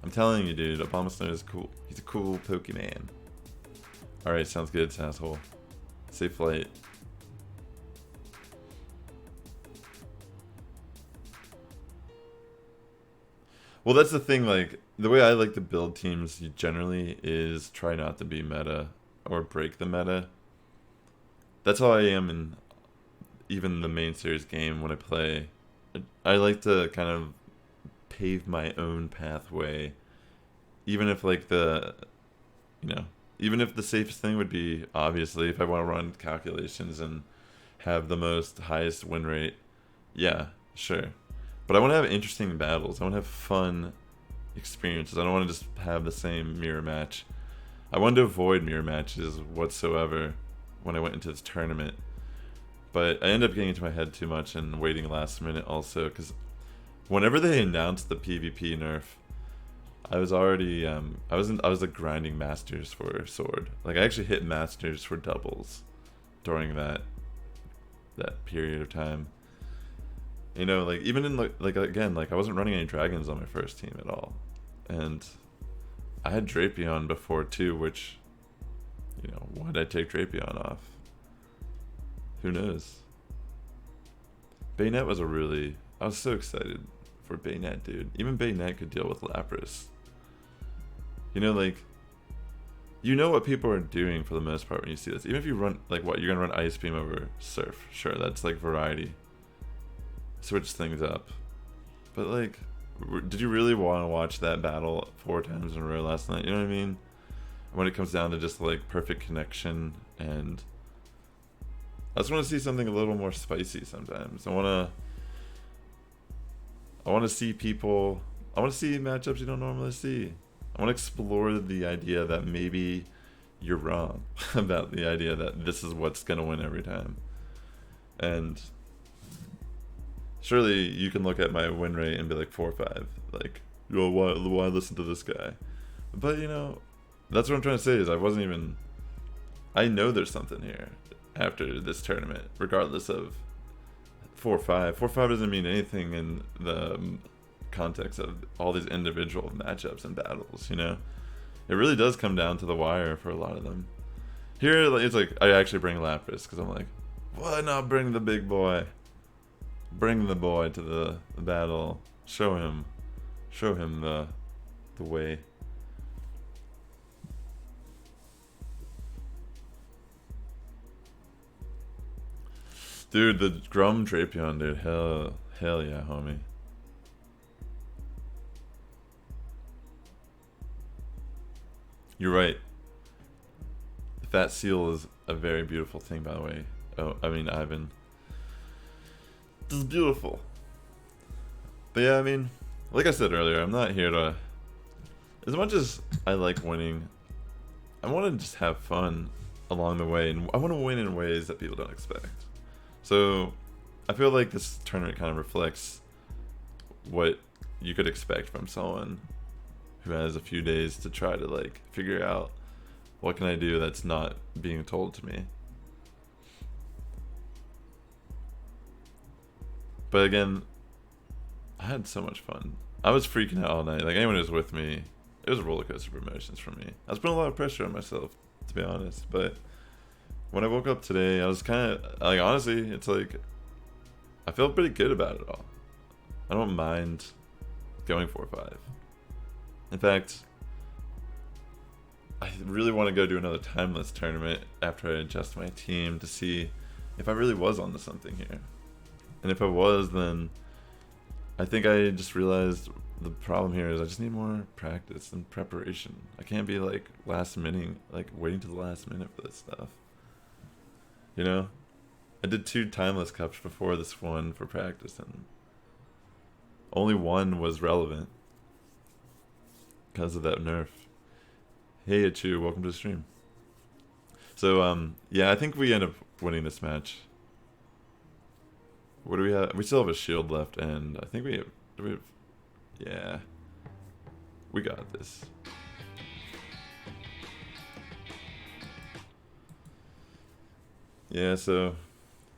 [SPEAKER 1] I'm telling you, dude, Obama Snow is cool. He's a cool Pokemon. Alright, sounds good, asshole. Safe flight. Well, that's the thing, like, the way I like to build teams generally is try not to be meta or break the meta. That's how I am in even the main series game when I play. I like to kind of pave my own pathway, even if like the, you know, even if the safest thing would be, obviously, if I want to run calculations and have the highest win rate, yeah, sure. But I want to have interesting battles. I want to have fun experiences. I don't want to just have the same mirror match. I wanted to avoid mirror matches whatsoever when I went into this tournament. But I ended up getting into my head too much and waiting last minute also, because whenever they announced the PvP nerf, I was already I was like grinding masters for sword. Like I actually hit masters for doubles during that period of time. You know, like even in like again, like I wasn't running any dragons on my first team at all, and I had Drapion before too, which, you know, why did I take Drapion off? Who knows? Bayonet was I was so excited for Bayonet, dude. Even Bayonet could deal with Lapras. You know, like, you know what people are doing for the most part when you see this. Even if you run, like, what, you're gonna run Ice Beam over Surf. Sure, that's like variety. Switch things up. But, like, did you really want to watch that battle 4 times in a row last night? You know what I mean? When it comes down to just, like, perfect connection, and I just want to see something a little more spicy sometimes. I want to see people, I want to see matchups you don't normally see. I want to explore the idea that maybe you're wrong about the idea that this is what's going to win every time. And surely you can look at my win rate and be like 4 or 5. Like, oh, why listen to this guy? But, you know, that's what I'm trying to say is I know there's something here after this tournament, regardless of 4 or 5. 4 or 5 doesn't mean anything in the context of all these individual matchups and battles, you know? It really does come down to the wire for a lot of them. Here, it's like, I actually bring Lapras, because I'm like, why not bring the big boy? Bring the boy to the battle. Show him the way. Dude, the Grum Drapion, dude, hell yeah, homie. You're right. The Fat Seal is a very beautiful thing, by the way. Oh, I mean, Ivan. This is beautiful. But yeah, I mean, like I said earlier, I'm not here to... As much as I like winning, I want to just have fun along the way, and I want to win in ways that people don't expect. So, I feel like this tournament kind of reflects what you could expect from someone who has a few days to try to, like, figure out what can I do that's not being told to me. But again, I had so much fun. I was freaking out all night. Like, anyone who was with me, it was a roller coaster of emotions for me. I was putting a lot of pressure on myself, to be honest. But when I woke up today, I was kind of, like, honestly, it's like, I felt pretty good about it all. I don't mind going 4-5. In fact, I really want to go do another timeless tournament after I adjust my team to see if I really was onto something here. And if I was, then I think I just realized the problem here is I just need more practice and preparation. I can't be like last minute, like waiting to the last minute for this stuff. You know? I did 2 timeless cups before this one for practice, and only one was relevant because of that nerf. Hey Achu, welcome to the stream. So yeah, I think we end up winning this match. What do we have? We still have a shield left, and I think we have, yeah, we got this. Yeah, so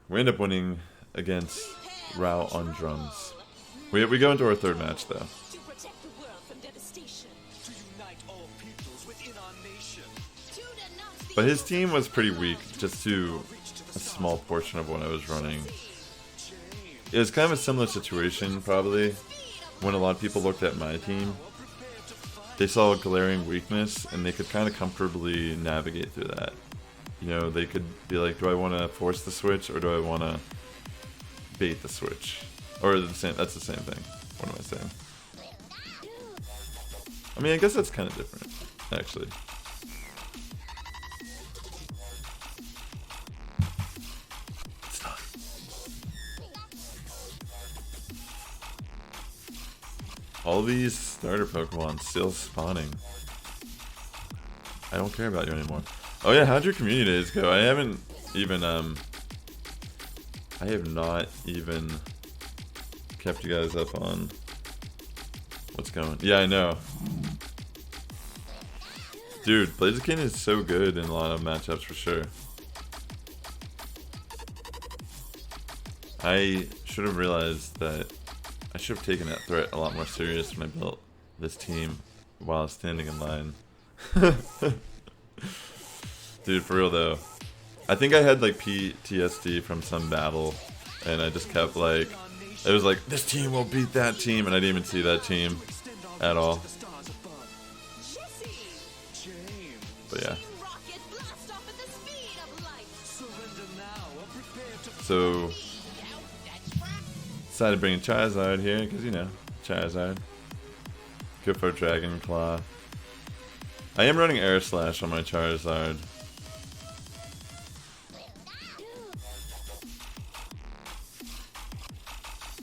[SPEAKER 1] we end up winning against RaulOnDrums. We go into our 3rd match though. But his team was pretty weak, just to a small portion of what I was running. It was kind of a similar situation, probably, when a lot of people looked at my team. They saw a glaring weakness, and they could kind of comfortably navigate through that. You know, they could be like, do I want to force the switch, or do I want to bait the switch? Or the same. That's the same thing. What am I saying? I mean, I guess that's kind of different, actually. all these starter Pokemon still spawning. I don't care about you anymore. Oh yeah, how'd your community days go? I haven't even, I have not even kept you guys up on what's going. Yeah, I know. Dude, Blaziken is so good in a lot of matchups for sure. I should have realized that I should have taken that threat a lot more serious when I built this team while I was standing in line. Dude, for real though. I think I had like PTSD from some battle, and I just kept like, it was like, this team will beat that team, and I didn't even see that team at all. But yeah. So, decided to bring in Charizard here, because you know, Charizard. Good for Dragon Claw. I am running Air Slash on my Charizard.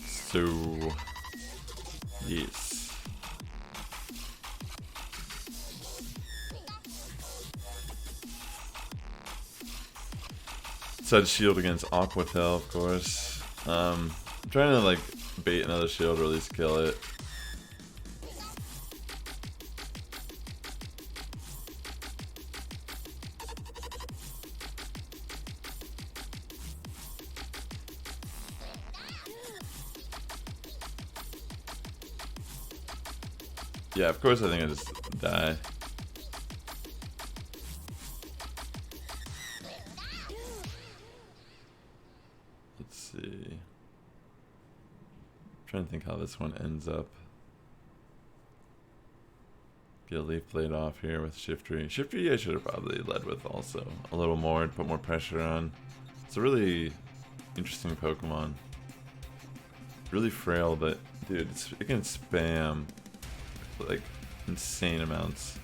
[SPEAKER 1] So, yes. Said shield against Aquatel, of course. I'm trying to like bait another shield or at least kill it. Yeah, of course I think I just die. Let's see. I'm trying to think how this one ends up. Get a Leaf Blade off here with Shiftry. Shiftry I should have probably led with also. A little more, put more pressure on. It's a really interesting Pokemon. Really frail, but dude, it can spam like insane amounts.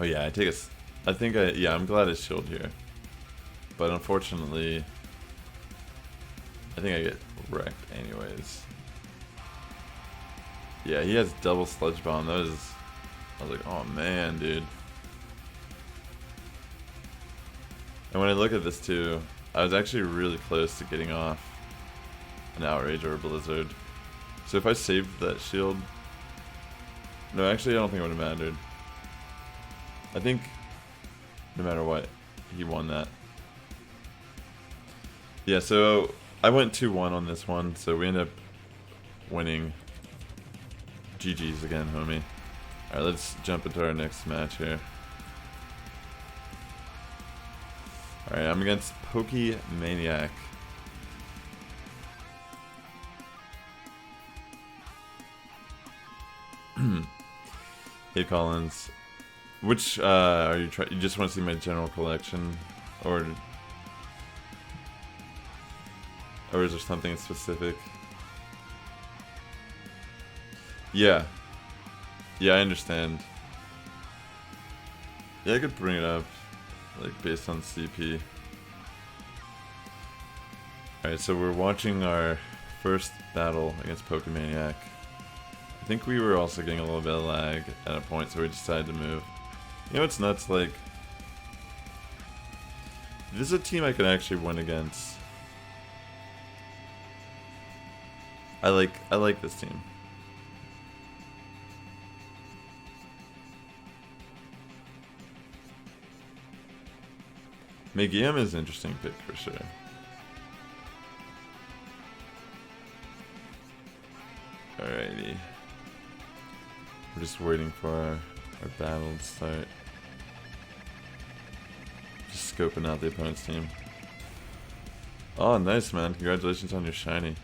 [SPEAKER 1] Oh yeah, I'm glad it's shield here. But unfortunately, I think I get wrecked anyways. Yeah, he has double Sludge Bomb. I was like, oh man, dude. And when I look at this too, I was actually really close to getting off an Outrage or a Blizzard. So if I saved that shield... No, actually I don't think it would have mattered. I think no matter what, he won that. Yeah, so I went 2-1 on this one, so we end up winning. GG's again, homie. Alright, let's jump into our next match here. Alright, I'm against Pokeeeeemaniac. Hey Collins, which are you trying? You just want to see my general collection, or is there something specific? Yeah, I understand. Yeah, I could bring it up, like based on CP. All right, so we're watching our first battle against Pokeeeeemaniac. I think we were also getting a little bit of lag at a point, so we decided to move. You know what's nuts? Like, this is a team I could actually win against. I like this team. Megium is an interesting pick for sure. Alrighty. We're just waiting for our battle to start. Just scoping out the opponent's team. Oh, nice, man. Congratulations on your shiny.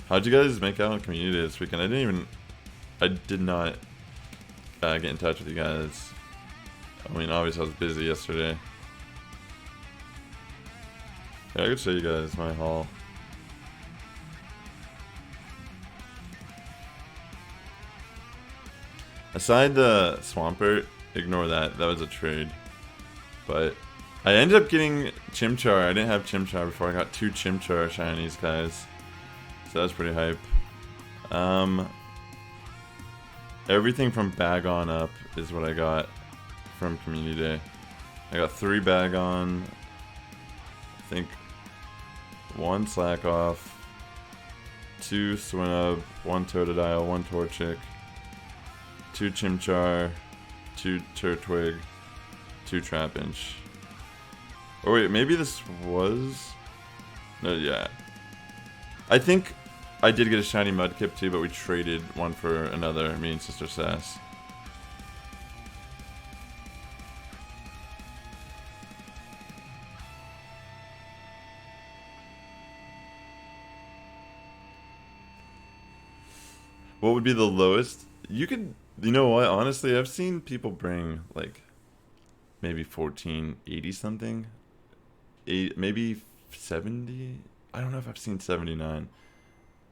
[SPEAKER 1] How'd you guys make out on community this weekend? I did not get in touch with you guys. I mean, obviously I was busy yesterday. Yeah, I could show you guys my haul. Aside the Swampert, ignore that. That was a trade. But I ended up getting Chimchar. I didn't have Chimchar before. I got 2 Chimchar shinies, guys. So that's pretty hype. Everything from bag on up is what I got from Community Day. I got 3 bag on, I think 1 slack off, 2 Swinub, 1 Totodile, 1 Torchic, 2 Chimchar, 2 Turtwig, 2 Trapinch. Oh wait, maybe this was... No, yeah. I think I did get a shiny Mudkip too, but we traded one for another, me and Sister Sass. What would be the lowest? You could, you know what, honestly, I've seen people bring like maybe 1480 something. Maybe 70? I don't know if I've seen 79.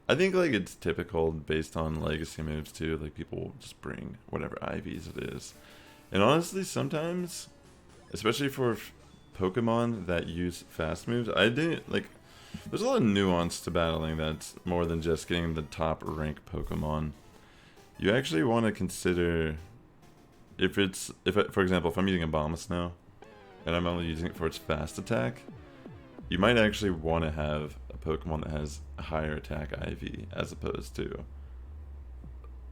[SPEAKER 1] I think like it's typical based on legacy moves too. Like people will just bring whatever IVs it is. And honestly, sometimes, especially for Pokemon that use fast moves, I didn't like. There's a lot of nuance to battling that's more than just getting the top rank Pokemon. You actually want to consider if it's for example, if I'm using a Abomasnow and I'm only using it for its fast attack, you might actually want to have a Pokemon that has a higher attack IV as opposed to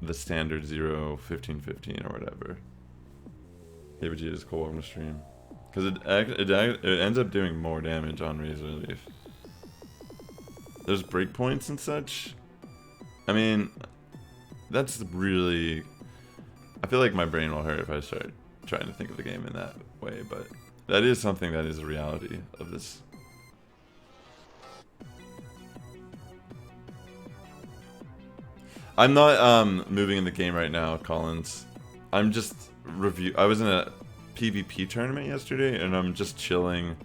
[SPEAKER 1] the standard 0, 15, 15 or whatever. Hey Vegeta is cool on the stream. Because it ends up doing more damage on Razor Leaf. There's breakpoints and such. I mean, that's really... I feel like my brain will hurt if I start trying to think of the game in that way, but that is something that is a reality of this. I'm not moving in the game right now, Collins. I'm just I was in a PvP tournament yesterday, and I'm just chilling,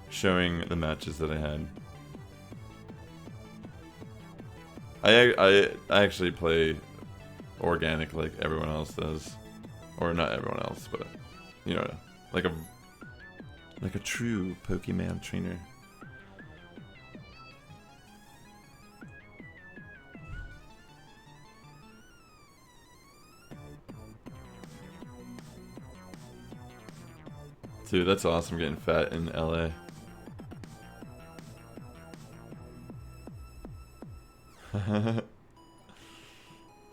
[SPEAKER 1] showing the matches that I had. I actually play organic like everyone else does, or not everyone else, but you know, like a true Pokemon trainer. Dude, that's awesome getting fat in LA.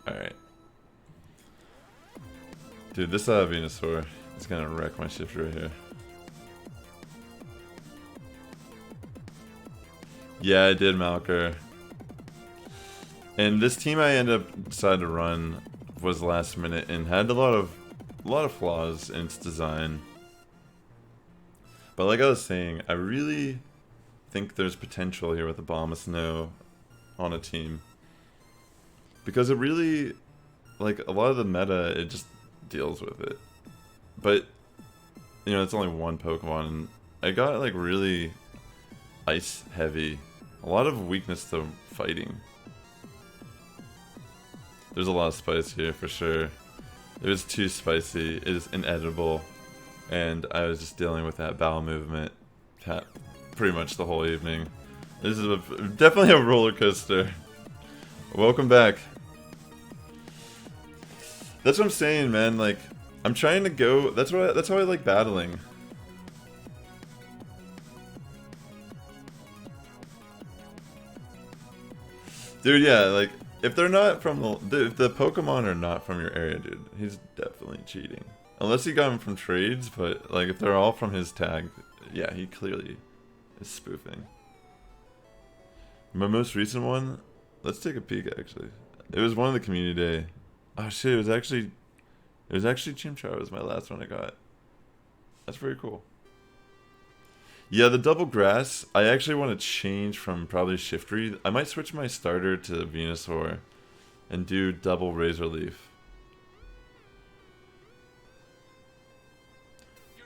[SPEAKER 1] Alright. Dude, this Venusaur is gonna wreck my shift right here. Yeah, I did, Malker. And this team I decided to run was last minute and had a lot of flaws in its design. But like I was saying, I really think there's potential here with Abomasnow on a team. Because it really, like, a lot of the meta, it just deals with it. But, you know, it's only one Pokemon, and I got, like, really ice heavy. A lot of weakness to fighting. There's a lot of spice here, for sure. It was too spicy, it is inedible, and I was just dealing with that bowel movement pretty much the whole evening. This is definitely a roller coaster. Welcome back. That's what I'm saying, man. Like, I'm trying to go. That's how I like battling. Dude, yeah, like if they're not from if the Pokemon are not from your area, dude, he's definitely cheating. Unless he got them from trades, but like if they're all from his tag, yeah, he clearly is spoofing. My most recent one, let's take a peek actually. It was one of the community day. Oh shit, it was actually Chimchar was my last one I got. That's pretty cool. Yeah, the double grass, I actually want to change from probably Shiftry. I might switch my starter to Venusaur and do double Razor Leaf.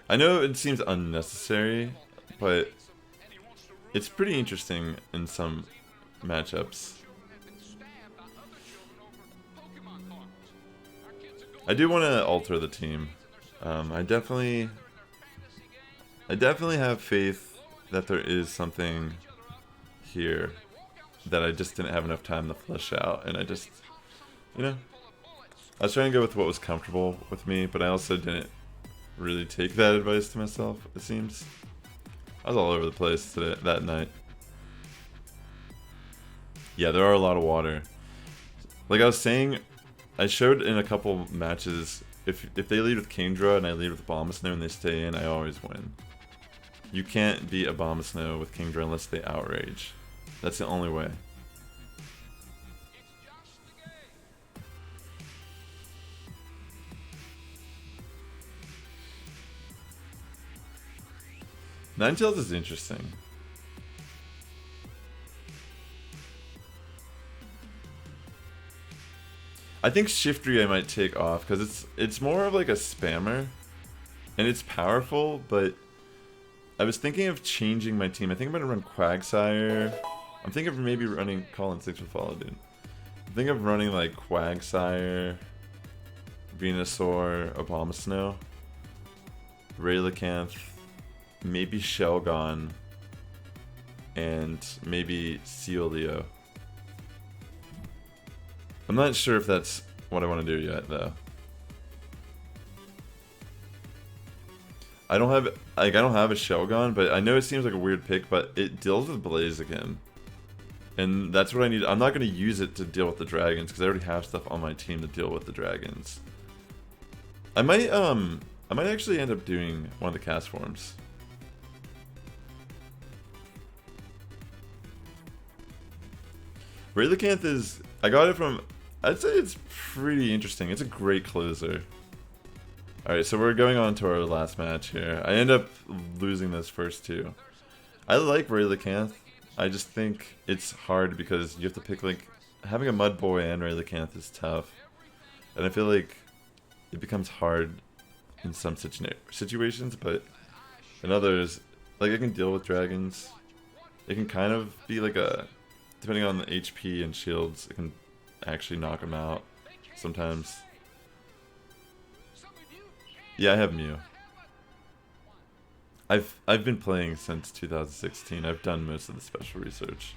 [SPEAKER 1] I know it seems unnecessary, but it's pretty interesting in some matchups. I do want to alter the team. I definitely have faith that there is something here. that I just didn't have enough time to flesh out, and I just, you know, I was trying to go with what was comfortable with me, but I also didn't really take that advice to myself, it seems. I was all over the place today, that night. Yeah, there are a lot of water. Like I was saying, I showed in a couple matches, if they lead with Kingdra and I lead with Abomasnow and they stay in, I always win. You can't beat Abomasnow with Kingdra unless they outrage. That's the only way. Ninetales is interesting. I think Shiftry I might take off because it's more of like a spammer, and it's powerful. But I was thinking of changing my team. I think I'm gonna run Quagsire. I'm thinking of maybe running Colin 6 with follow, dude. I'm thinking of running like Quagsire, Venusaur, Abomasnow, Relicanth, maybe Shelgon, and maybe Seoleo. I'm not sure if that's what I want to do yet, though. I don't have a Shelgon, but I know it seems like a weird pick, but it deals with Blaziken. And that's what I need. I'm not going to use it to deal with the dragons because I already have stuff on my team to deal with the dragons. I might actually end up doing one of the cast forms. Relicanth is, I got it from, I'd say it's pretty interesting. It's a great closer. Alright, so we're going on to our last match here. I end up losing those first two. I like Relicanth. I just think it's hard because you have to pick, like, having a Mud Boy and Relicanth is tough. And I feel like it becomes hard in some situations, but in others, like, I can deal with dragons. It can kind of be like a, depending on the HP and shields, it can actually knock them out sometimes. Yeah, I have Mew. I've been playing since 2016. I've done most of the special research.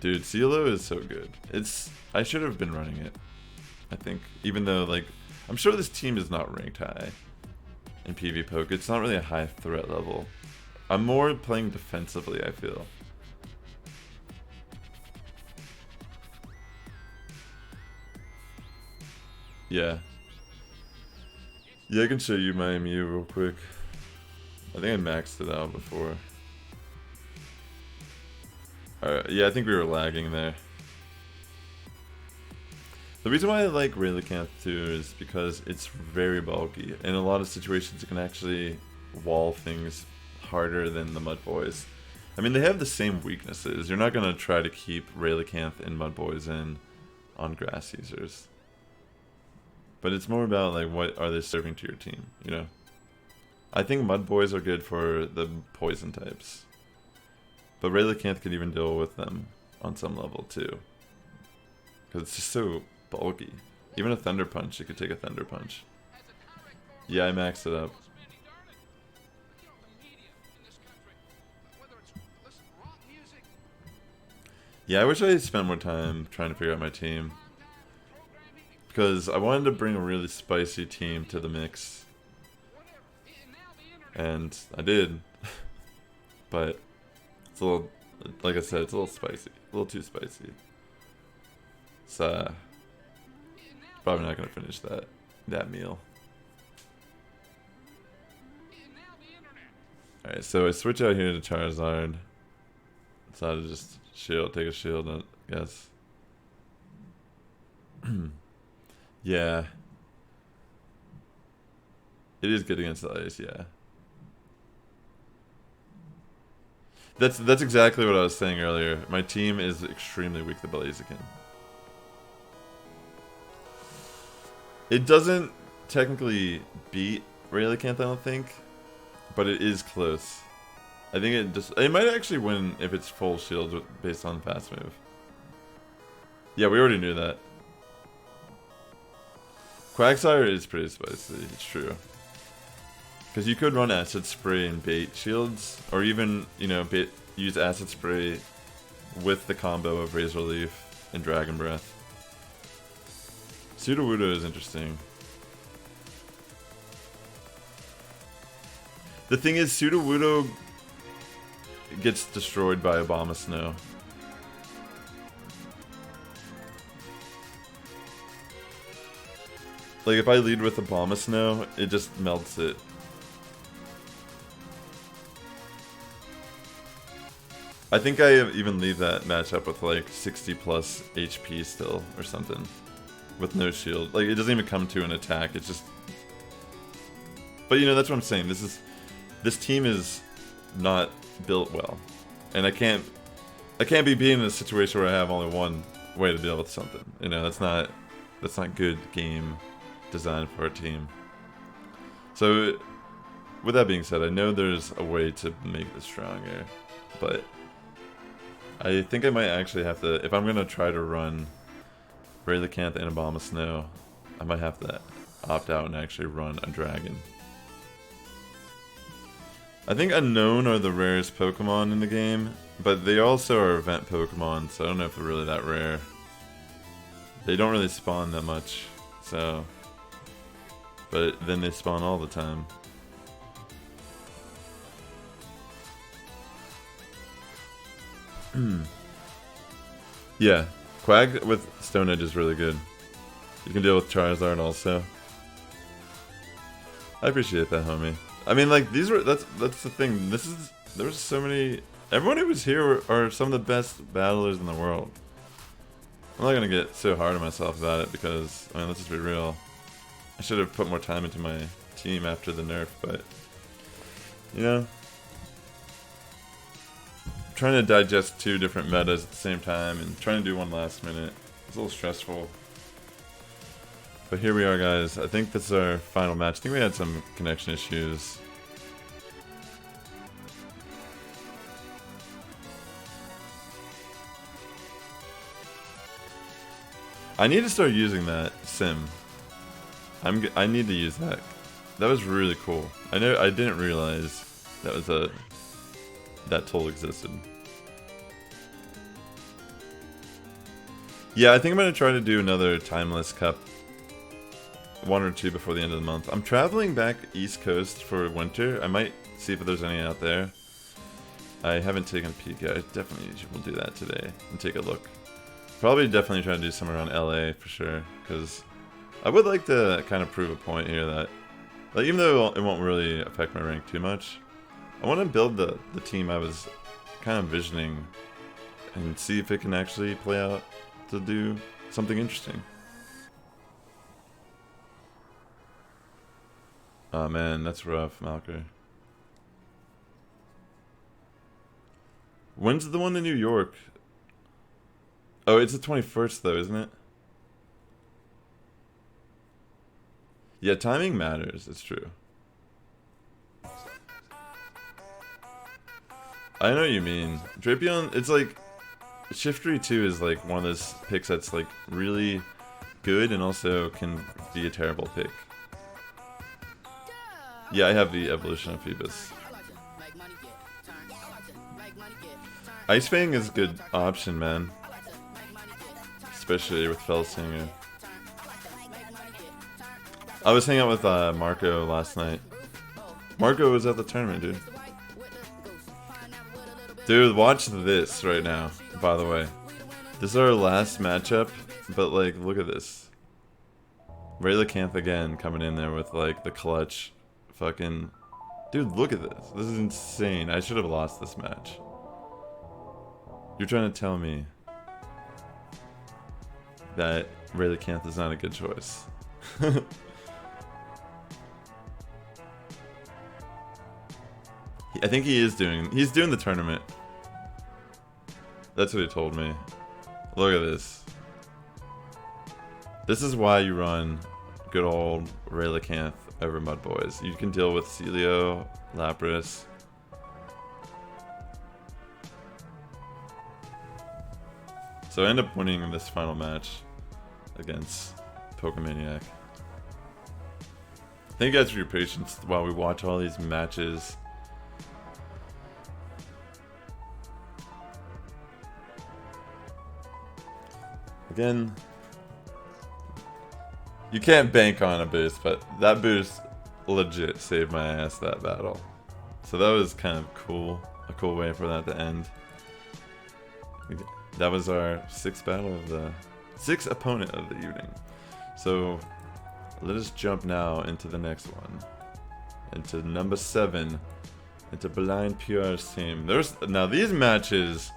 [SPEAKER 1] Dude, Seolo is so good. I should have been running it, I think. Even though, like, I'm sure this team is not ranked high in PV Poke. It's not really a high threat level. I'm more playing defensively, I feel. Yeah. Yeah, I can show you my Mew real quick. I think I maxed it out before. Alright, yeah, I think we were lagging there. The reason why I like Relicanth too is because it's very bulky. In a lot of situations, it can actually wall things harder than the Mud Boys. I mean, they have the same weaknesses. You're not going to try to keep Relicanth and Mud Boys in on grass users. But it's more about, like, what are they serving to your team, you know? I think Mud Boys are good for the poison types. But Relicanth can even deal with them on some level, too. Because it's just so bulky. Even a Thunder Punch, it could take a Thunder Punch. Yeah, I maxed it up. Yeah, I wish I had spent more time trying to figure out my team. Because I wanted to bring a really spicy team to the mix. And I did. But it's a little, like I said, it's a little spicy. A little too spicy. So, probably not going to finish that meal. Alright, so I switch out here to Charizard. Decided to just take a shield, I guess. Yeah. It is good against the ice, yeah. That's exactly what I was saying earlier. My team is extremely weak to Blaziken. It doesn't technically beat Relicanth, I don't think, but it is close. I think it might actually win if it's full shield based on fast move. Yeah, we already knew that. Quagsire is pretty spicy, it's true. Because you could run Acid Spray and bait shields, or even, you know, use Acid Spray with the combo of Razor Leaf and Dragon Breath. Sudowoodo is interesting. The thing is, Sudowoodo gets destroyed by Obama Snow. Like, if I lead with Obama Snow, it just melts it. I think I even leave that matchup with like 60 plus HP still, or something. With no shield. Like, it doesn't even come to an attack, it's just... But you know, that's what I'm saying. This team is not built well. And I can't be being in a situation where I have only one way to deal with something. You know, that's not good game design for a team. So, with that being said, I know there's a way to make this stronger, but I think I might actually have to, if I'm gonna try to run Rayleigh and Obama Snow, I might have to opt out and actually run a dragon. I think Unknown are the rarest Pokemon in the game, but they also are event Pokemon, so I don't know if they're really that rare. They don't really spawn that much, so... But then they spawn all the time. Yeah, Quag with Stone Edge is really good. You can deal with Charizard also. I appreciate that, homie. I mean, like, these were, that's the thing. There's so many, everyone who was here are some of the best battlers in the world. I'm not gonna get so hard on myself about it because, I mean, let's just be real. I should have put more time into my team after the nerf, but, you know, trying to digest 2 different metas at the same time and trying to do one last minute. It's a little stressful. But here we are, guys. I think this is our final match. I think we had some connection issues. I need to start using that sim. I need to use that. That was really cool. I didn't realize that was that tool existed. Yeah, I think I'm gonna try to do another Timeless Cup. 1 or 2 before the end of the month. I'm traveling back East Coast for winter. I might see if there's any out there. I haven't taken a peek yet. I definitely will do that today and take a look. Probably definitely try to do somewhere around LA for sure, because I would like to kind of prove a point here that, like, even though it won't really affect my rank too much, I want to build the team I was kind of envisioning and see if it can actually play out to do something interesting. Oh man, that's rough, Malker. When's the one in New York? Oh, it's the 21st though, isn't it? Yeah, timing matters, it's true. I know what you mean. Drapion, it's like... Shiftry 2 is like one of those picks that's like really good and also can be a terrible pick. Yeah, I have the evolution of Phoebus. Ice Fang is a good option, man. Especially with Felsinger. I was hanging out with Marco last night. Marco was at the tournament, dude. Dude, watch this right now, by the way. This is our last matchup, but like, look at this. Rayleigh again coming in there with like the clutch. Fucking... Dude, look at this. This is insane. I should have lost this match. You're trying to tell me that Rayleigh is not a good choice. I think he's doing the tournament. That's what he told me. Look at this. This is why you run good old Rayleigh over Mud Boys. You can deal with Celio, Lapras. So I end up winning this final match against Pokeeeeemaniac. Thank you guys for your patience while we watch all these matches. Again, you can't bank on a boost, but that boost legit saved my ass that battle. So that was kind of cool. A cool way for that to end. That was our sixth opponent of the evening. So let us jump now into the next one. Into number 7. Into Blind PR's team. Now these matches,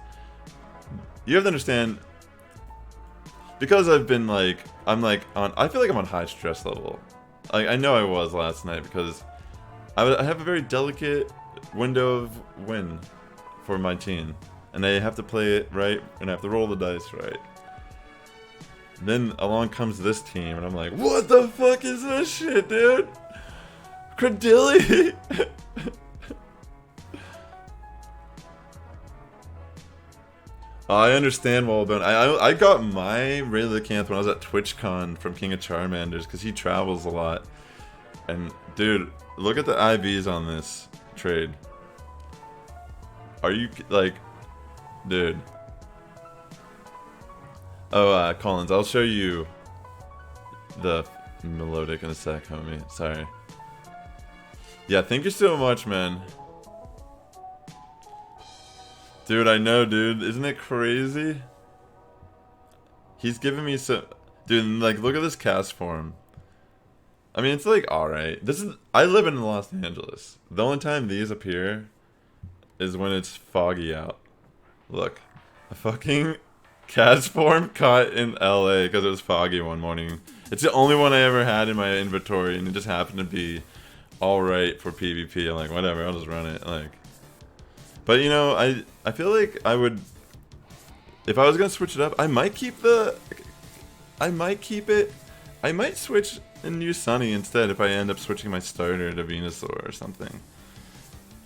[SPEAKER 1] you have to understand, because I've been like, I feel like I'm on high stress level. I know I was last night because I have a very delicate window of win for my team. And I have to play it right, and I have to roll the dice right. Then along comes this team, and I'm like, what the fuck is this shit, dude? Credilli! I understand Wallbone. I got my Ray Lycanth when I was at TwitchCon from King of Charmanders, because he travels a lot. And, dude, look at the IVs on this trade. Are you, like... Dude. Oh, Collins, I'll show you the melodic in a sec, homie. Sorry. Yeah, thank you so much, man. Dude, I know, dude. Isn't it crazy? He's giving me some... Dude, like, look at this cast form. I mean, it's like, alright. I live in Los Angeles. The only time these appear is when it's foggy out. Look, a fucking cast form caught in LA because it was foggy one morning. It's the only one I ever had in my inventory, and it just happened to be alright for PvP. I'm like, whatever, I'll just run it. Like, but you know, I feel like I would, if I was gonna switch it up, I might keep it. I might switch and use Sunny instead if I end up switching my starter to Venusaur or something.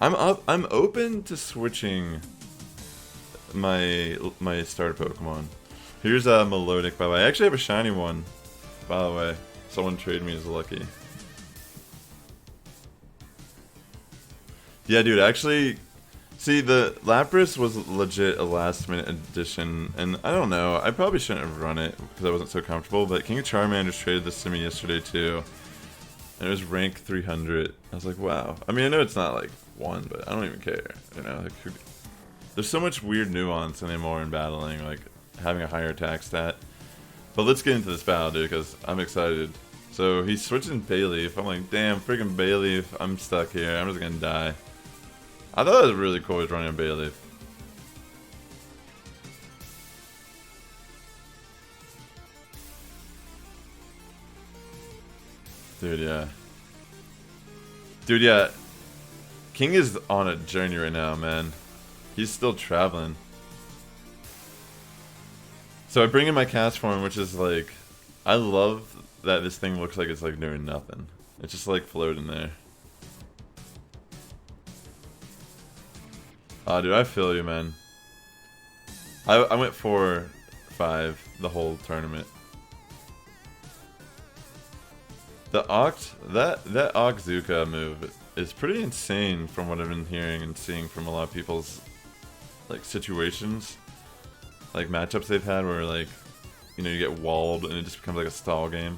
[SPEAKER 1] I'm open to switching my starter Pokemon. Here's a Melodic, by the way. I actually have a shiny one, by the way. Someone traded me as lucky. Yeah, dude, actually, see, the Lapras was legit a last-minute addition, and I don't know, I probably shouldn't have run it because I wasn't so comfortable, but King of Charmanders traded this to me yesterday, too. And it was rank 300. I was like, wow. I mean, I know it's not, like, 1, but I don't even care, you know? Like, there's so much weird nuance anymore in battling, like having a higher attack stat. But let's get into this battle, dude, because I'm excited. So he's switching Bayleaf. I'm like, damn, freaking Bayleaf. I'm stuck here. I'm just gonna die. I thought it was really cool he's running a Bayleaf. Dude, yeah. Dude, yeah. King is on a journey right now, man. He's still traveling. So I bring in my cast form, which is like, I love that this thing looks like it's like doing nothing. It's just like floating there. Ah, dude, I feel you, man. I went 4-5 the whole tournament. The that Oxzuka move is pretty insane from what I've been hearing and seeing from a lot of people's like situations, like matchups they've had where like, you know, you get walled and it just becomes like a stall game.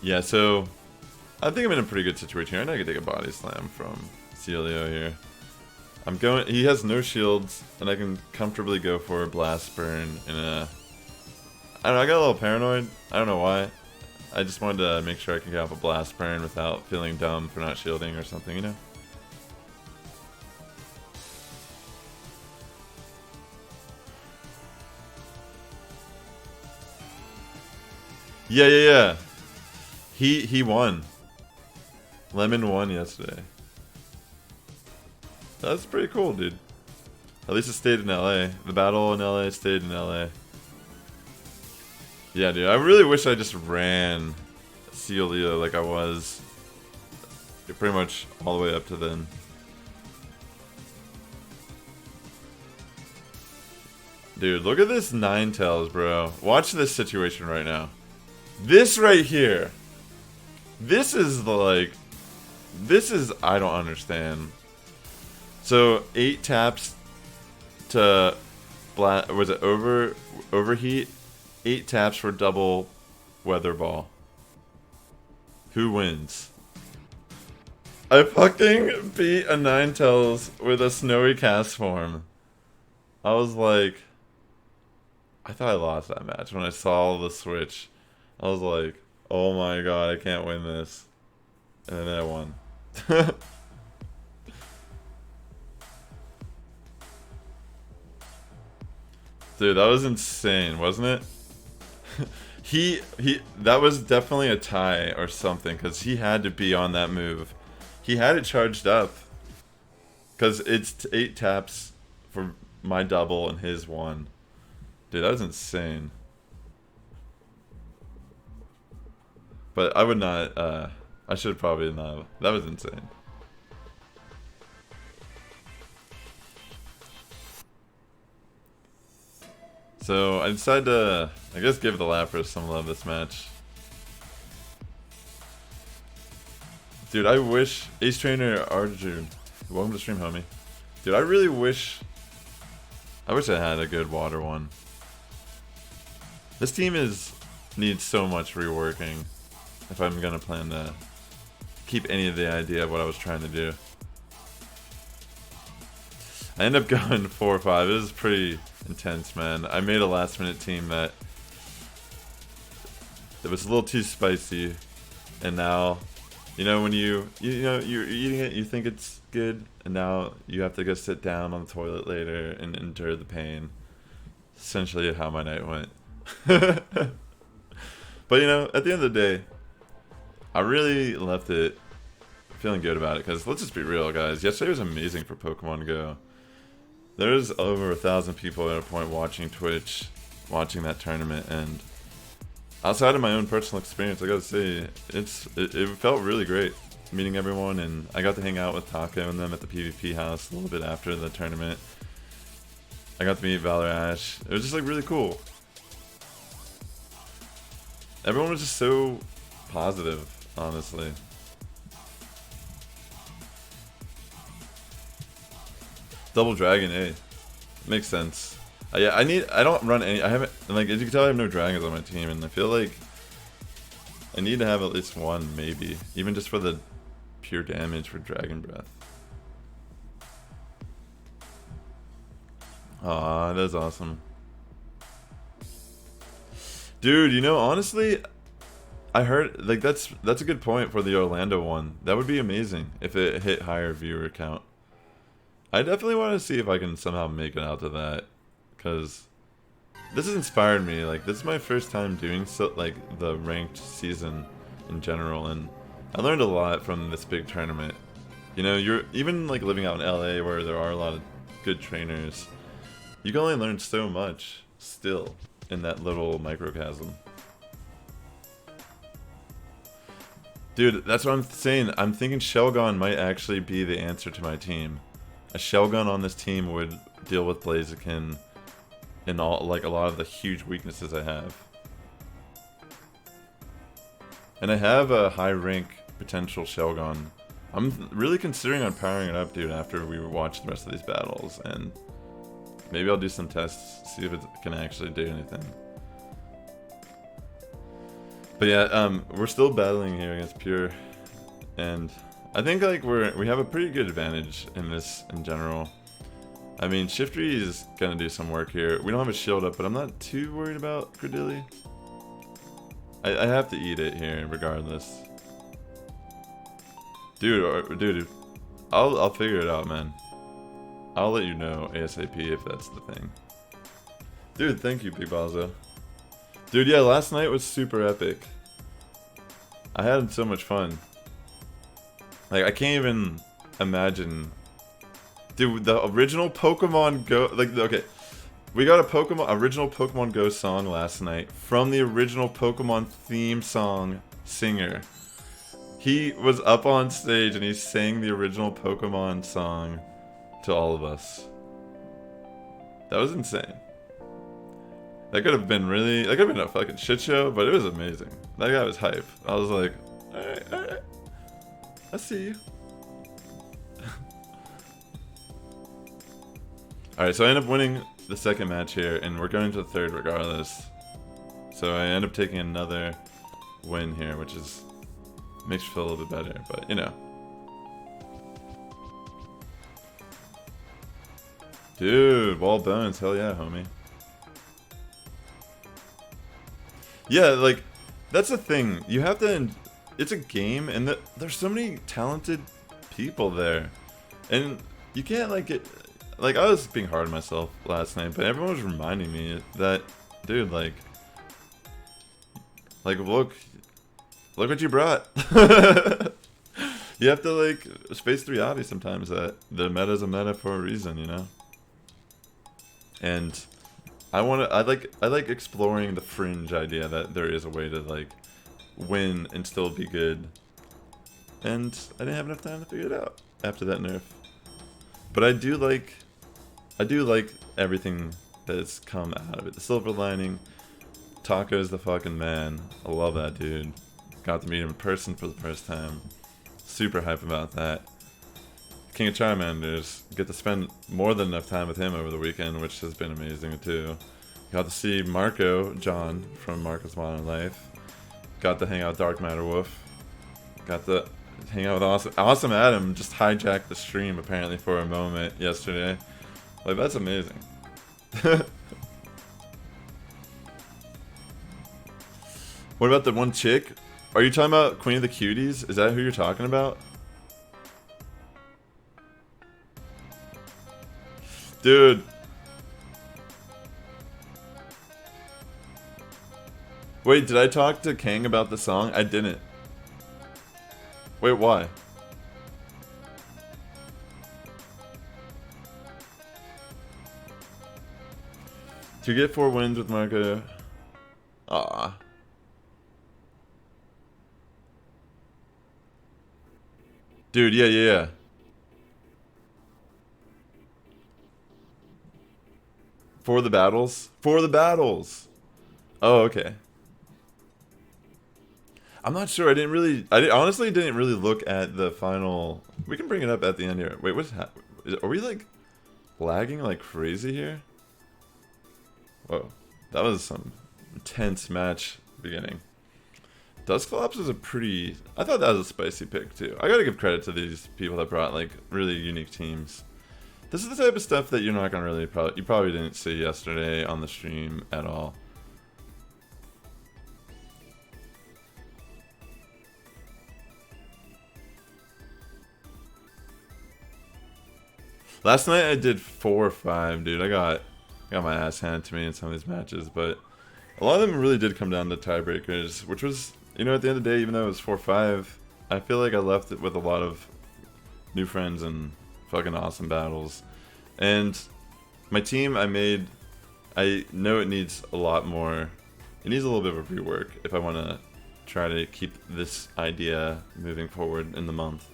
[SPEAKER 1] Yeah, so I think I'm in a pretty good situation here. I know I can take a body slam from Celio here. He has no shields, and I can comfortably go for a Blast Burn in a... I don't know, I got a little paranoid. I don't know why. I just wanted to make sure I can get off a Blast Burn without feeling dumb for not shielding or something, you know? Yeah. He won. Lemon won yesterday. That's pretty cool, dude. At least it stayed in LA. The battle in LA stayed in LA. Yeah, dude, I really wish I just ran Celio like I was pretty much all the way up to then. Dude, look at this Ninetales, bro. Watch this situation right now. This right here. This is the, like... This is... I don't understand. So, 8 taps to was it overheat? 8 taps for double weather ball. Who wins? I fucking beat a Ninetales with a snowy cast form. I was like, I thought I lost that match when I saw the switch. I was like, oh my god, I can't win this. And then I won. Dude, that was insane, wasn't it? That was definitely a tie or something, because he had to be on that move. He had it charged up. Because it's 8 taps for my double and his 1. Dude, that was insane. But I would not, I should probably not. That was insane. So I decided to, I guess, give the Lapras some love this match. Dude, I wish Ace Trainer Arjun, welcome to stream, homie. Dude, I really wish I had a good water one. This team needs so much reworking if I'm gonna plan to keep any of the idea of what I was trying to do. I ended up going 4-5. It was pretty intense, man. I made a last minute team that it was a little too spicy, and now, you know, when you're eating it, you think it's good, and now you have to go sit down on the toilet later and endure the pain. Essentially how my night went. But you know, at the end of the day, I really left it feeling good about it, because let's just be real, guys. Yesterday was amazing for Pokemon Go. There's over 1,000 people at a point watching Twitch, watching that tournament, and outside of my own personal experience, I gotta say, it felt really great meeting everyone, and I got to hang out with Taco and them at the PvP house a little bit after the tournament. I got to meet Valor Ash. It was just like really cool. Everyone was just so positive, honestly. Double Dragon, eh? Makes sense. Yeah, I don't run any, I haven't, like, as you can tell, I have no dragons on my team, and I feel like I need to have at least one, maybe. Even just for the pure damage for Dragon Breath. Aw, that's awesome. Dude, you know, honestly, I heard, like, that's a good point for the Orlando one. That would be amazing if it hit higher viewer count. I definitely want to see if I can somehow make it out to that, because this has inspired me. Like, this is my first time doing like the ranked season in general, and I learned a lot from this big tournament. You know, you're even like living out in LA where there are a lot of good trainers. You can only learn so much still in that little microcosm. Dude, that's what I'm saying. I'm thinking Shelgon might actually be the answer to my team. A Shelgon on this team would deal with Blaziken and all, like, a lot of the huge weaknesses I have. And I have a high rank potential Shelgon. I'm really considering on powering it up, dude, after we watch the rest of these battles, and maybe I'll do some tests, see if it can actually do anything. But yeah, we're still battling here against Pure, and I think like we have a pretty good advantage in this in general. I mean, Shiftry is gonna do some work here. We don't have a shield up, but I'm not too worried about Credilli. I have to eat it here regardless. Dude, I'll figure it out, man. I'll let you know ASAP if that's the thing. Dude, thank you, Big Balzo. Dude, yeah, last night was super epic. I had so much fun. Like, I can't even imagine. Dude, the original Pokemon Go, like, okay. We got a original Pokemon Go song last night from the original Pokemon theme song singer. He was up on stage and he sang the original Pokemon song to all of us. That was insane. That could have been a fucking shit show, but it was amazing. That guy was hype. I was like, alright. I see you. Alright, so I end up winning the second match here, and we're going to the third regardless. So I end up taking another win here, which is makes you feel a little bit better, but you know. Dude, wall bones, hell yeah, homie. Yeah, like, that's the thing. You have to, it's a game, and there's so many talented people there. And you can't, like, get, like, I was being hard on myself last night, but everyone was reminding me that, dude, like, look what you brought. You have to, like, space the reality sometimes that the meta's a meta for a reason, you know? And I like exploring the fringe idea that there is a way to, like, win and still be good. And I didn't have enough time to figure it out after that nerf. But I do like everything that's come out of it. The silver lining, Taco's the fucking man. I love that dude. Got to meet him in person for the first time. Super hype about that. King of Charmanders, get to spend more than enough time with him over the weekend, which has been amazing too. Got to see Marco, John, from Marco's Modern Life. Got to hang out with Dark Matter Wolf. Got to hang out with Awesome Adam, just hijacked the stream apparently for a moment yesterday. Like, that's amazing. What about the one chick? Are you talking about Queen of the Cuties? Is that who you're talking about? Dude. Wait, did I talk to Kang about the song? I didn't. Wait, why? To get 4 wins with Marco. Ah. Dude, yeah. For the battles? For the battles! Oh, okay. I'm not sure. I honestly didn't really look at the final. We can bring it up at the end here. Wait, what's happening? Are we, like, lagging like crazy here? Whoa. That was some intense match beginning. Dusclops is a pretty... I thought that was a spicy pick, too. I gotta give credit to these people that brought, like, really unique teams. This is the type of stuff that you're not gonna really... You probably didn't see yesterday on the stream at all. Last night I did 4 or 5, dude. I got my ass handed to me in some of these matches, but a lot of them really did come down to tiebreakers, which was, you know, at the end of the day, even though it was 4-5, I feel like I left it with a lot of new friends and fucking awesome battles. And my team I know it needs a lot more. It needs a little bit of a rework if I want to try to keep this idea moving forward in the month.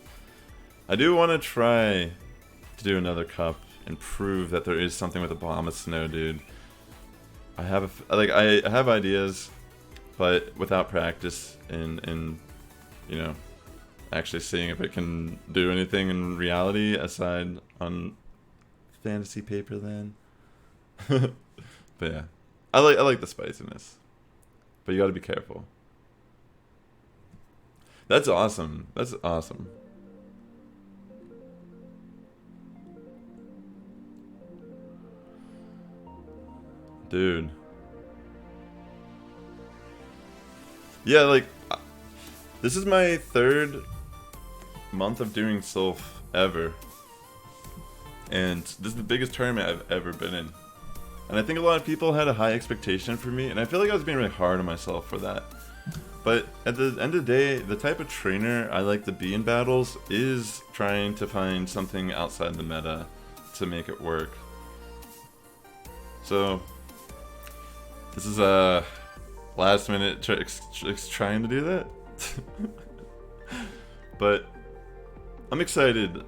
[SPEAKER 1] I do want to try to do another cup and prove that there is something with a bomb of snow, dude. I have I have ideas, but without practice and you know, actually seeing if it can do anything in reality aside on fantasy paper then. But yeah. I like the spiciness. But you gotta be careful. That's awesome. That's awesome. Dude. Yeah, like, this is my 3rd month of doing Sylph ever. And this is the biggest tournament I've ever been in. And I think a lot of people had a high expectation for me, and I feel like I was being really hard on myself for that. But at the end of the day, the type of trainer I like to be in battles is trying to find something outside the meta to make it work. So this is a last minute trying to do that. But I'm excited.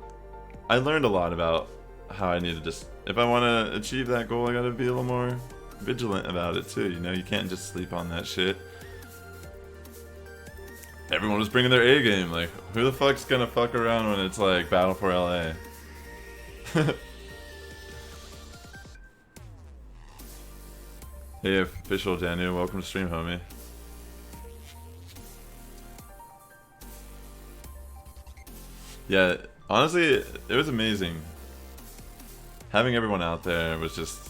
[SPEAKER 1] I learned a lot about how I need to just, if I want to achieve that goal, I gotta be a little more vigilant about it too, you know? You can't just sleep on that shit. Everyone was bringing their A game, like, who the fuck's gonna fuck around when it's like Battle for LA? Hey, official Daniel, welcome to stream, homie. Yeah, honestly, it was amazing. Having everyone out there was just...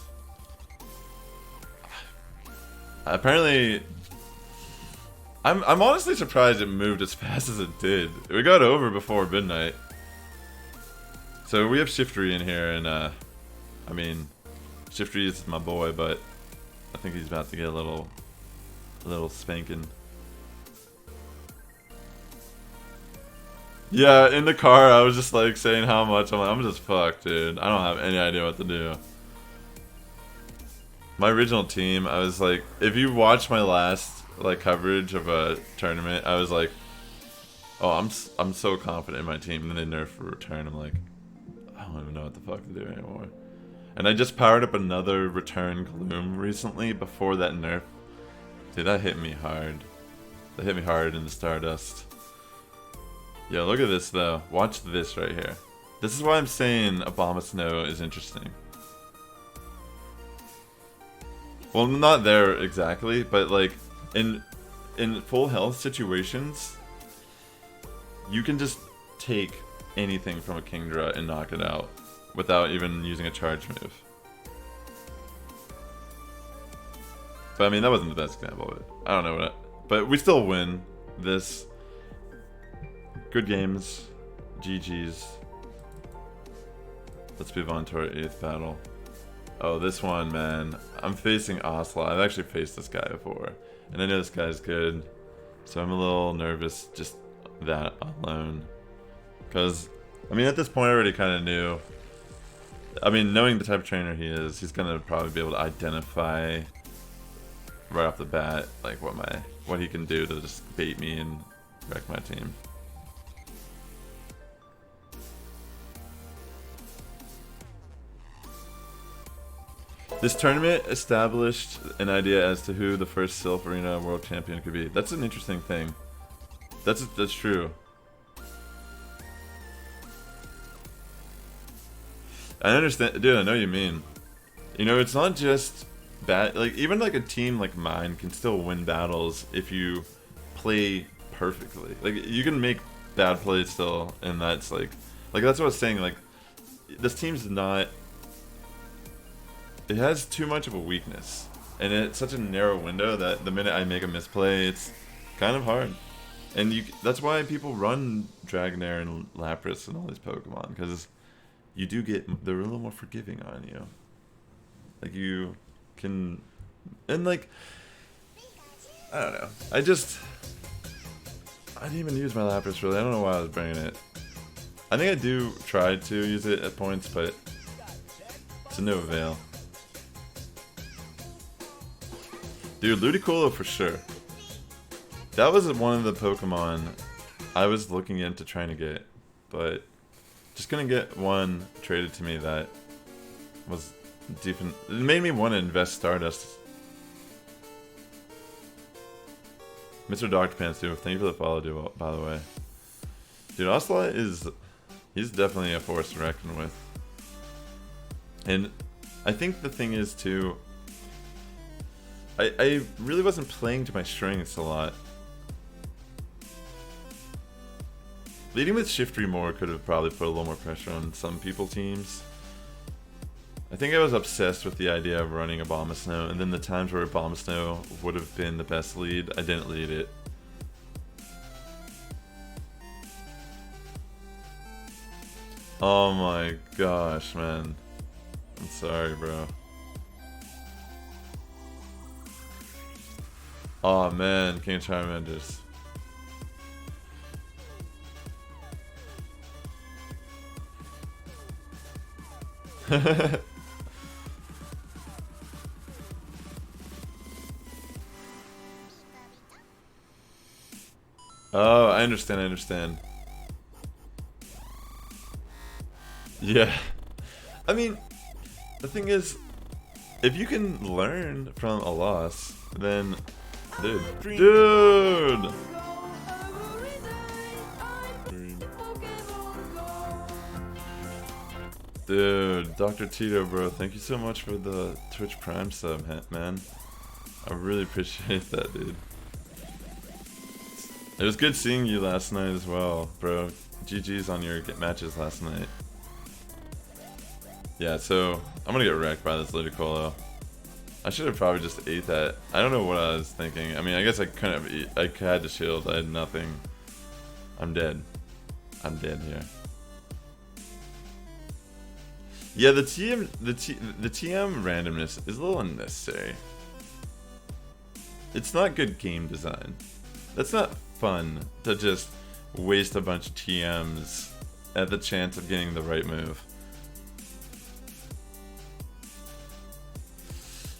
[SPEAKER 1] Apparently... I'm honestly surprised it moved as fast as it did. We got over before midnight. So we have Shiftry in here, and I mean, Shiftry is my boy, but I think he's about to get a little spanking. Yeah, in the car, I was just like saying how much I'm just fucked, dude. I don't have any idea what to do. My original team, I was like, if you watch my last like coverage of a tournament, I was like, oh, I'm so confident in my team, and then they nerf for return. I'm like, I don't even know what the fuck to do anymore. And I just powered up another return Gloom recently before that nerf. Dude, that hit me hard. That hit me hard in the Stardust. Yo, look at this though. Watch this right here. This is why I'm saying Abomasnow is interesting. Well, not there exactly, but like in full health situations, you can just take anything from a Kingdra and knock it out without even using a charge move. But I mean, that wasn't the best example of it. I don't know what, but we still win this. Good games, GG's. Let's move on to our 8th battle. Oh, this one, man. I'm facing Osla. I've actually faced this guy before, and I know this guy's good, so I'm a little nervous just that alone. Because, I mean, at this point I already kind of knew. I mean, knowing the type of trainer he is, he's gonna probably be able to identify right off the bat, like what he can do to just bait me and wreck my team. This tournament established an idea as to who the first Silph Arena World Champion could be. That's an interesting thing. That's true. I understand, dude. I know what you mean. You know, it's not just bad. Like even like a team like mine can still win battles if you play perfectly. Like you can make bad plays still, and that's like that's what I was saying. Like this team's not. It has too much of a weakness, and it's such a narrow window that the minute I make a misplay, it's kind of hard. And that's why people run Dragonair and Lapras and all these Pokemon, because you do they're a little more forgiving on you. Like you can, and like, I don't know. I didn't even use my Lapras really. I don't know why I was bringing it. I think I do try to use it at points, but to no avail. Dude, Ludicolo for sure. That was one of the Pokemon I was looking into trying to get, but just gonna get one traded to me that was decent. It made me want to invest Stardust. Mr. Dr. Pants, dude, thank you for the follow, dude, by the way. Dude, Ocelot he's definitely a force to reckon with. And I think the thing is too, I really wasn't playing to my strengths a lot. Leading with Shiftry more could have probably put a little more pressure on some people's teams. I think I was obsessed with the idea of running Abomasnow, and then the times where Abomasnow would have been the best lead, I didn't lead it. Oh my gosh, man. I'm sorry, bro. Oh man, King Charmanders. Oh, I understand. Yeah. I mean, the thing is, if you can learn from a loss, then... Dude! Dude, Dr. Tito, bro, thank you so much for the Twitch Prime sub, man. I really appreciate that, dude. It was good seeing you last night as well, bro. GG's on your matches last night. Yeah, so I'm gonna get wrecked by this Ludicolo. I should have probably just ate that. I don't know what I was thinking. I mean, I guess I couldn't have I had to shield. I had nothing. I'm dead. I'm dead here. Yeah, the TM randomness is a little unnecessary. It's not good game design. That's not fun to just waste a bunch of TMs at the chance of getting the right move.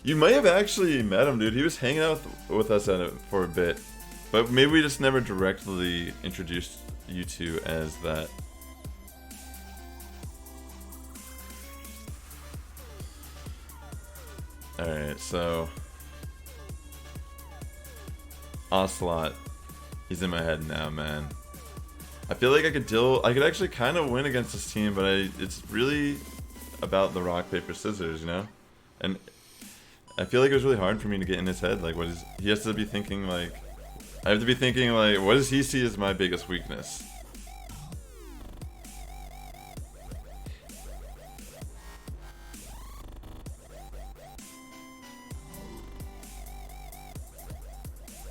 [SPEAKER 1] You might have actually met him, dude. He was hanging out with us for a bit. But maybe we just never directly introduced you two as that. Alright, so... Ocelot. He's in my head now, man. I feel like I could actually kind of win against this team, but it's really about the rock, paper, scissors, you know? And I feel like it was really hard for me to get in his head. Like, he has to be thinking, like... I have to be thinking, like, what does he see as my biggest weakness?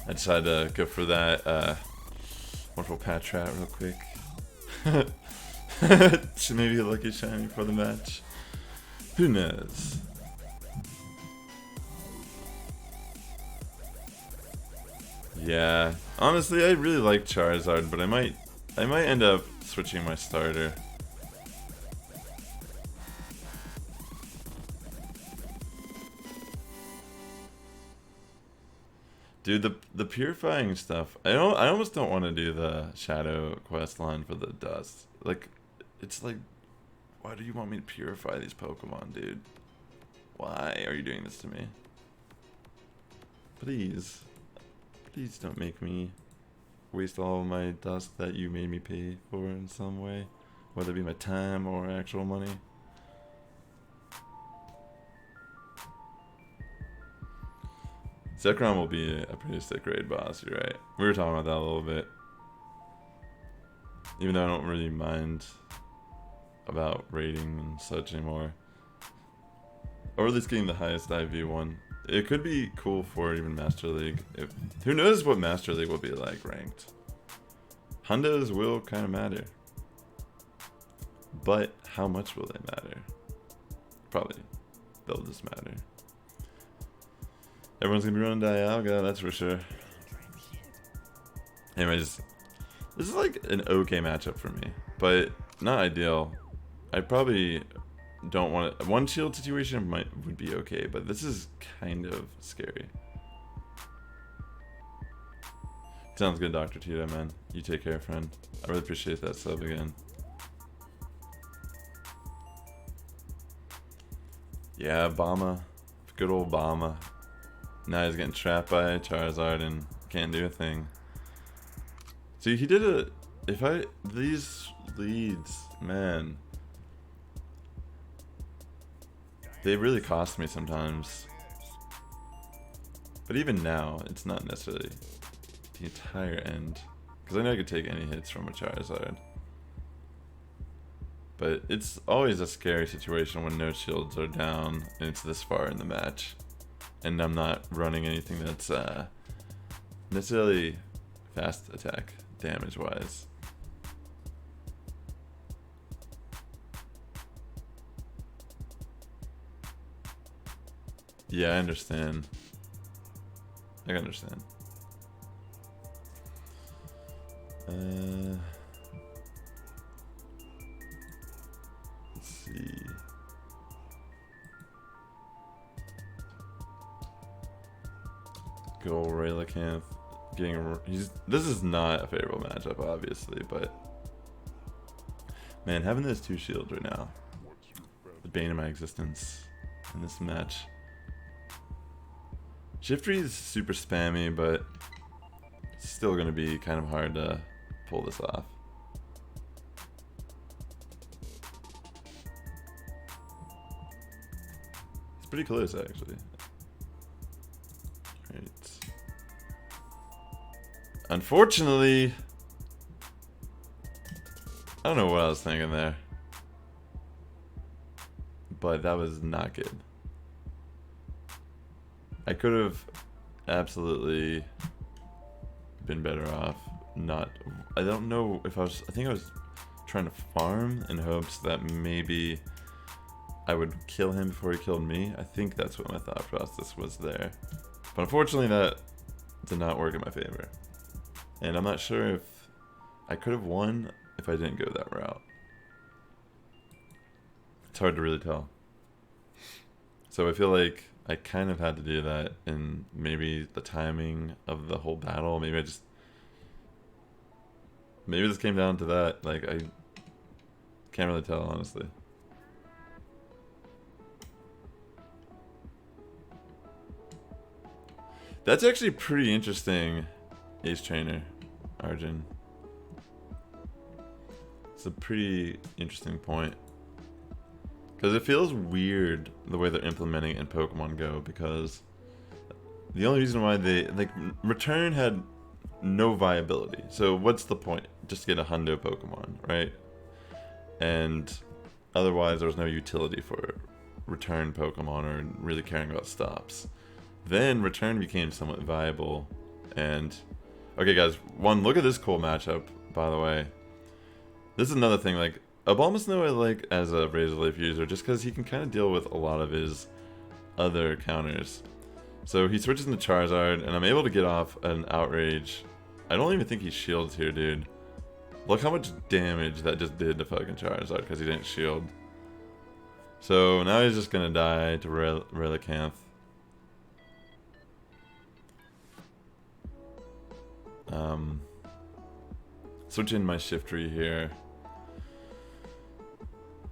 [SPEAKER 1] I decided to go for that wonderful patch rat real quick. Maybe a lucky shiny for the match. Who knows? Yeah, honestly, I really like Charizard, but I might end up switching my starter. Dude, the purifying stuff. I almost don't want to do the shadow quest line for the dust. Like, it's like, why do you want me to purify these Pokemon, dude? Why are you doing this to me? Please. Please don't make me waste all of my dust that you made me pay for in some way. Whether it be my time or actual money. Zekrom will be a pretty sick raid boss, you're right. We were talking about that a little bit. Even though I don't really mind about raiding and such anymore. Or at least getting the highest IV one. It could be cool for even Master League. Who knows what Master League will be like ranked. Hundos will kind of matter. But how much will they matter? Probably they'll just matter. Everyone's gonna be running Dialga, that's for sure. Anyways, this is like an okay matchup for me, but not ideal. I probably don't want it. One shield situation would be okay, but this is kind of scary. Sounds good, Dr. Tito, man. You take care, friend. I really appreciate that sub again. Yeah, Bama. Good old Bama. Now he's getting trapped by Charizard and can't do a thing. See, he did a... These leads, man. They really cost me sometimes. But even now, it's not necessarily the entire end. Because I know I could take any hits from a Charizard. But it's always a scary situation when no shields are down and it's this far in the match. And I'm not running anything that's necessarily fast attack damage wise. Yeah, I understand. I can understand. Let's see. Good old Relicanth getting this is not a favorable matchup, obviously, but man, having those two shields right now, the bane of my existence in this match. Shiftry is super spammy, but it's still gonna be kind of hard to pull this off. It's pretty close, actually. Unfortunately, I don't know what I was thinking there, but that was not good. I could have absolutely been better off not. I don't know if I was. I think I was trying to farm in hopes that maybe I would kill him before he killed me. I think that's what my thought process was there. But unfortunately, that did not work in my favor. And I'm not sure if I could have won if I didn't go that route. It's hard to really tell. So I feel like I kind of had to do that, and maybe the timing of the whole battle, maybe this came down to that. Like, I can't really tell, honestly. That's actually pretty interesting, Ace Trainer, Arjun. It's a pretty interesting point. Because it feels weird the way they're implementing it in Pokemon Go, because the only reason why they, like, Return had no viability. So what's the point? Just get a hundo Pokemon, right? And otherwise there was no utility for Return Pokemon or really caring about stops. Then Return became somewhat viable, and okay guys, look at this cool matchup, by the way. This is another thing, like, Obama I like as a Razor Leaf user just because he can kind of deal with a lot of his other counters. So he switches into Charizard, and I'm able to get off an Outrage. I don't even think he shields here, dude. Look how much damage that just did to fucking Charizard because he didn't shield. So now he's just gonna die to Relicanth. Switching my Shiftry here.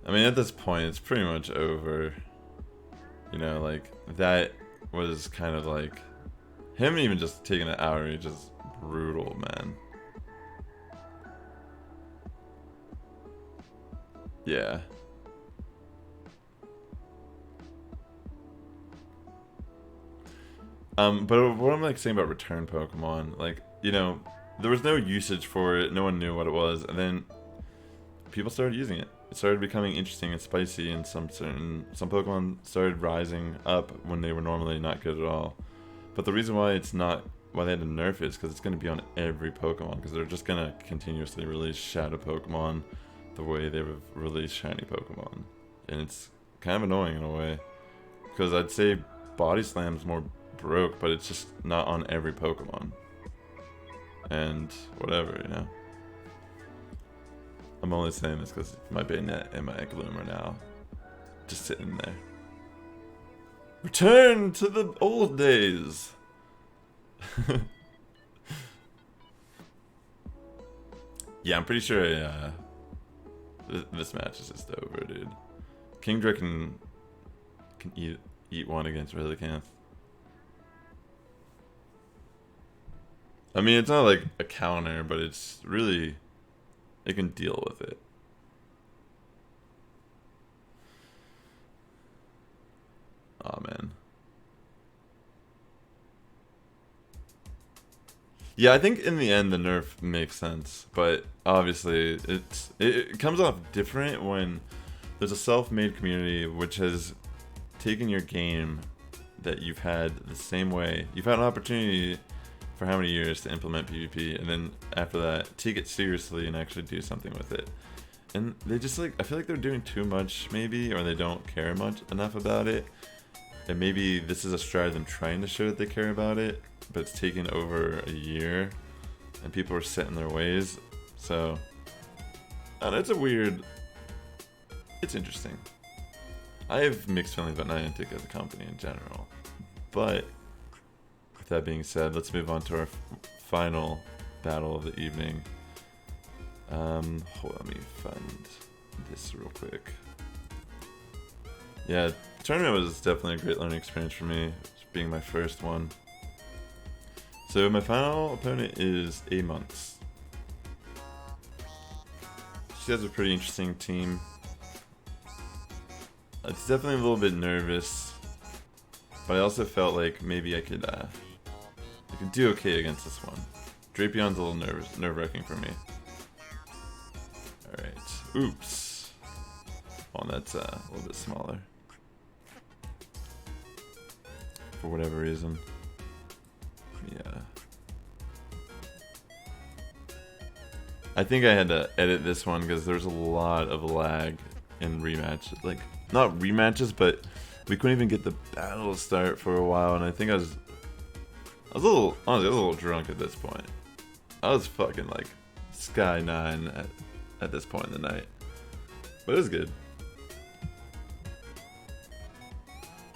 [SPEAKER 1] I mean, at this point, it's pretty much over. You know, like, that was kind of like... Him even just taking an Outrage is brutal, man. Yeah. But what I'm, like, saying about Return Pokemon, like, you know, there was no usage for it, no one knew what it was, and then people started using it. It started becoming interesting and spicy, and some Pokemon started rising up when they were normally not good at all. But the reason why why they had to nerf it is because it's going to be on every Pokemon, because they're just going to continuously release Shadow Pokemon the way they've released Shiny Pokemon. And it's kind of annoying in a way, because I'd say Body Slam's more broke, but it's just not on every Pokemon. And whatever, you know. I'm only saying this because my Bayonet and my Gloomer now just sitting there. Return to the old days. Yeah, I'm pretty sure this match is just over, dude. Kingdra can eat one against Relicanth. I mean, it's not like a counter, but it's really... It can deal with it. Oh man. Yeah, I think in the end the nerf makes sense, but obviously it comes off different when there's a self-made community which has taken your game that you've had the same way. You've had an opportunity for how many years to implement PvP, and then after that take it seriously and actually do something with it. And they just, like, I feel like they're doing too much maybe, or they don't care enough about it. And maybe this is a stride of them trying to show that they care about it, but it's taken over a year and people are set in their ways. So it's it's interesting. I have mixed feelings about Niantic as a company in general, but that being said, let's move on to our final battle of the evening. Hold on, let me find this real quick. Yeah, the tournament was definitely a great learning experience for me, being my first one. So my final opponent is Amuntz. She has a pretty interesting team. It's definitely a little bit nervous, but I also felt like maybe I could do okay against this one. Drapion's a little nerve-wracking for me. Alright. Oops. Oh, that's a little bit smaller. For whatever reason. Yeah. I think I had to edit this one because there's a lot of lag in rematches. Like, not rematches, but we couldn't even get the battle to start for a while, and I think I was a little, honestly, I was a little drunk at this point. I was fucking like Sky 9 at this point in the night. But it was good.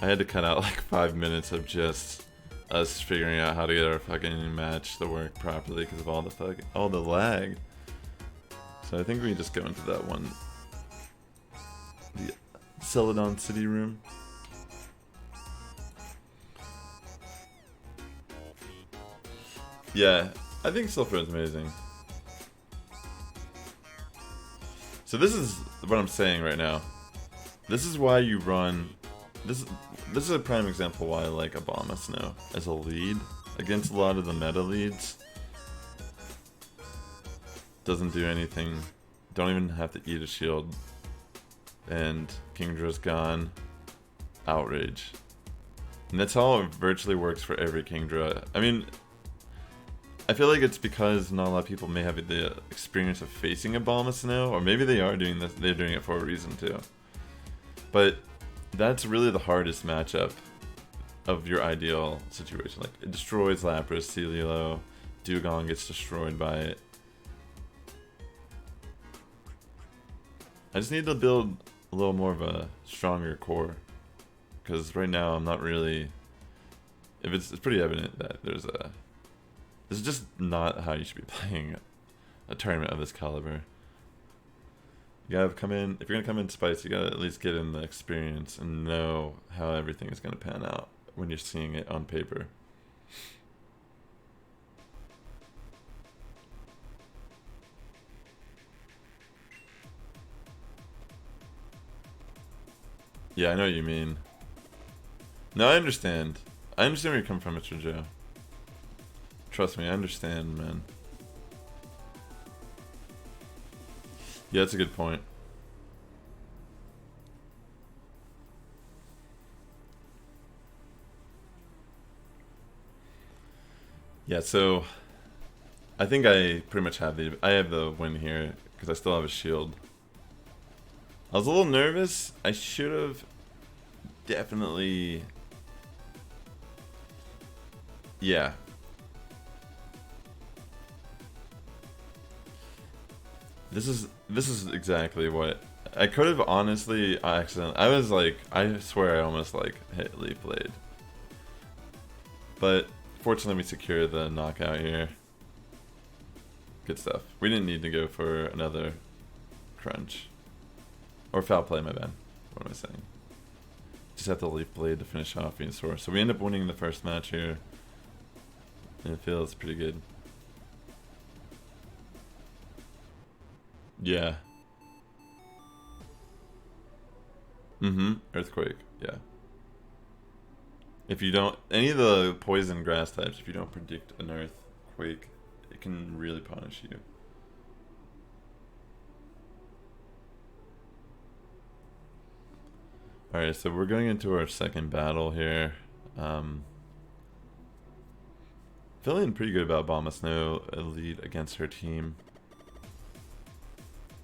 [SPEAKER 1] I had to cut out like 5 minutes of just us figuring out how to get our fucking match to work properly because of all the lag. So I think we just go into that one, the Celadon City room. Yeah, I think Silphire's amazing. So this is what I'm saying right now. This is why you run. This is a prime example why I like Abomasnow as a lead against a lot of the meta leads. Doesn't do anything. Don't even have to eat a shield. And Kingdra's gone. Outrage. And that's how it virtually works for every Kingdra. I mean, I feel like it's because not a lot of people may have the experience of facing Abomasnow, or maybe they are doing this, they're doing it for a reason too. But that's really the hardest matchup of your ideal situation. Like, it destroys Lapras, Celio, Dugong gets destroyed by it. I just need to build a little more of a stronger core. Because right now I'm not really... It's pretty evident that there's a... This is just not how you should be playing a tournament of this caliber. You gotta come in, if you're gonna come in spicy, you gotta at least get in the experience and know how everything is gonna pan out when you're seeing it on paper. Yeah, I know what you mean. No, I understand. I understand where you come from, Mr. Joe. Trust me, I understand, man. Yeah, that's a good point. Yeah, so I think I pretty much have the win here because I still have a shield. I was a little nervous. I should have definitely... Yeah. This is exactly what I could have honestly accidentally. I was like, I swear I almost like hit Leaf Blade. But fortunately we secured the knockout here. Good stuff. We didn't need to go for another crunch. Or foul play, my bad. What am I saying? Just have the Leaf Blade to finish off Venusaur. So we end up winning the first match here. And it feels pretty good. Yeah. Earthquake, yeah. If you don't, any of the poison grass types, if you don't predict an earthquake, it can really punish you. Alright, so we're going into our second battle here. Feeling pretty good about Abomasnow, a lead against her team.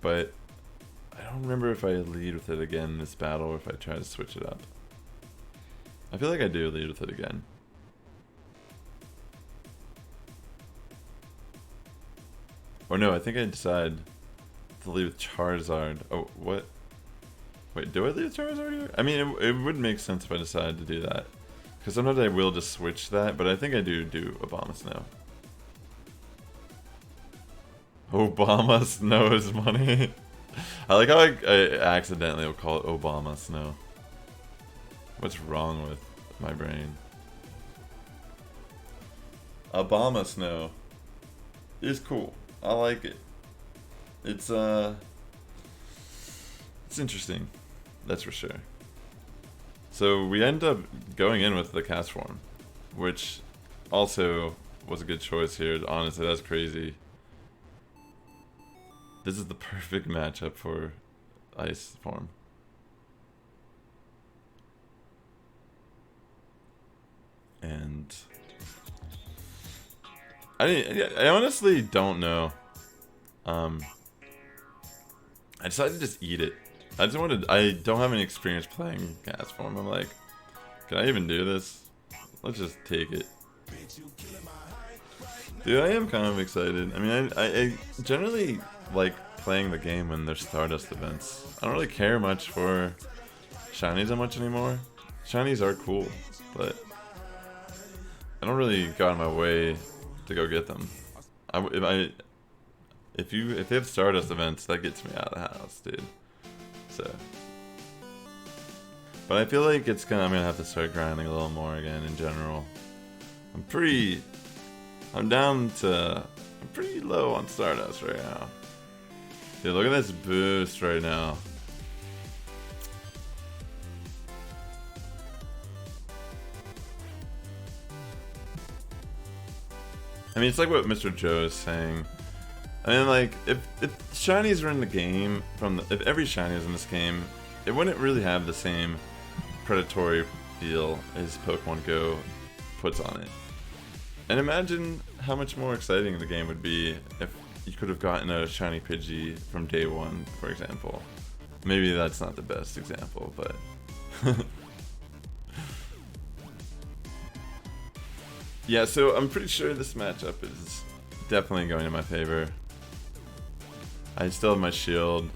[SPEAKER 1] But I don't remember if I lead with it again in this battle or if I try to switch it up. I feel like I do lead with it again. Or no, I think I decide to lead with Charizard. Oh, what? Wait, do I lead with Charizard here? I mean, it would make sense if I decided to do that. Because sometimes I will just switch that, but I think I do Abomasnow. Abomasnow is money. I like how I accidentally will call it Abomasnow. What's wrong with my brain? Abomasnow is cool. I like it. It's interesting. That's for sure. So we end up going in with the cast form, which also was a good choice here. Honestly, that's crazy. This is the perfect matchup for ice form. And I honestly don't know. I decided to just eat it. I don't have any experience playing gas form. I'm like, can I even do this? Let's just take it. Dude, I am kind of excited. I mean, I generally like playing the game when there's Stardust events. I don't really care much for shinies that much anymore. Shinies are cool, but I don't really go out of my way to go get them. If they have Stardust events, that gets me out of the house, dude. So, but I feel like I'm gonna have to start grinding a little more again in general. I'm pretty low on Stardust right now. Dude, look at this boost right now. I mean, it's like what Mr. Joe is saying. I mean, like, if shinies were in the game, if every shiny was in this game, it wouldn't really have the same predatory feel as Pokemon Go puts on it. And imagine how much more exciting the game would be if you could have gotten a shiny Pidgey from day one, for example. Maybe that's not the best example, but... Yeah, so I'm pretty sure this matchup is definitely going in my favor. I still have my shield.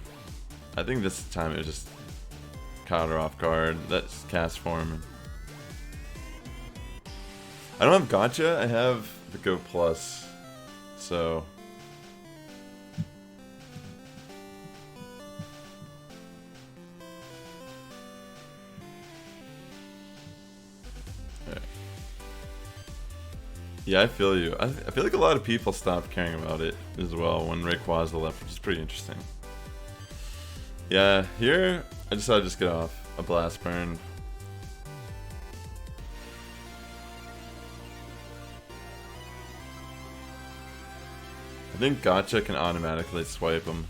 [SPEAKER 1] I think this time it was just caught her off guard. That's cast form. I don't have Gotcha, I have the Go Plus. So... Yeah, I feel you. I feel like a lot of people stopped caring about it as well when Rayquaza left, which is pretty interesting. Yeah, here I decided to just get off a Blast Burn. I think Gotcha can automatically swipe them.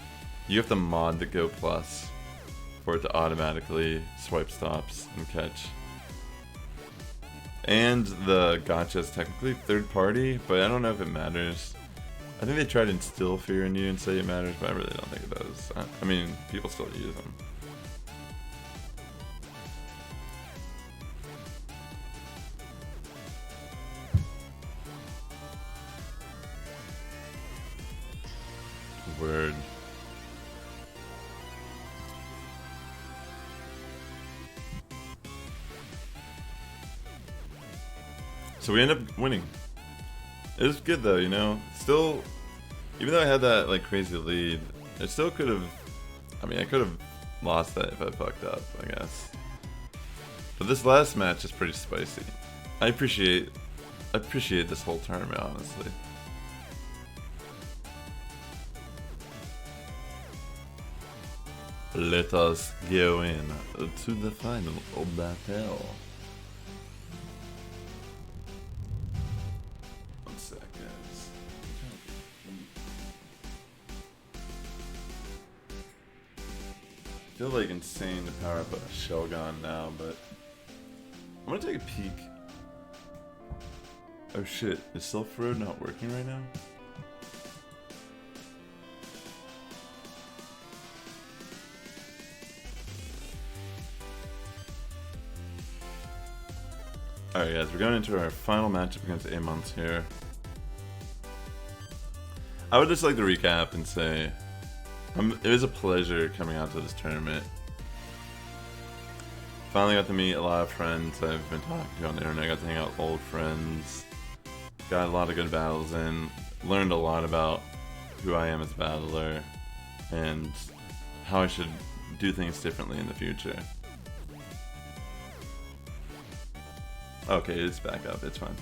[SPEAKER 1] You have to mod the Go Plus for it to automatically swipe stops and catch. And the Gotcha is technically third party, but I don't know if it matters. I think they try to instill fear in you and say it matters, but I really don't think it does. I mean, people still use them. Word. So we end up winning. It was good though, you know. Still, even though I had that like crazy lead, it still could have. I mean, I could have lost that if I fucked up, I guess. But this last match is pretty spicy. I appreciate this whole tournament, honestly. Let us go in to the final of battle. I feel like insane to power up a Shelgon now, but I'm gonna take a peek. Oh shit, is Self Road not working right now? Alright guys, we're going into our final matchup against Amuntz here. I would just like to recap and say it was a pleasure coming out to this tournament. Finally got to meet a lot of friends I've been talking to on the internet. I got to hang out with old friends. Got a lot of good battles in. Learned a lot about who I am as a battler and how I should do things differently in the future. Okay, it's back up. It's fine.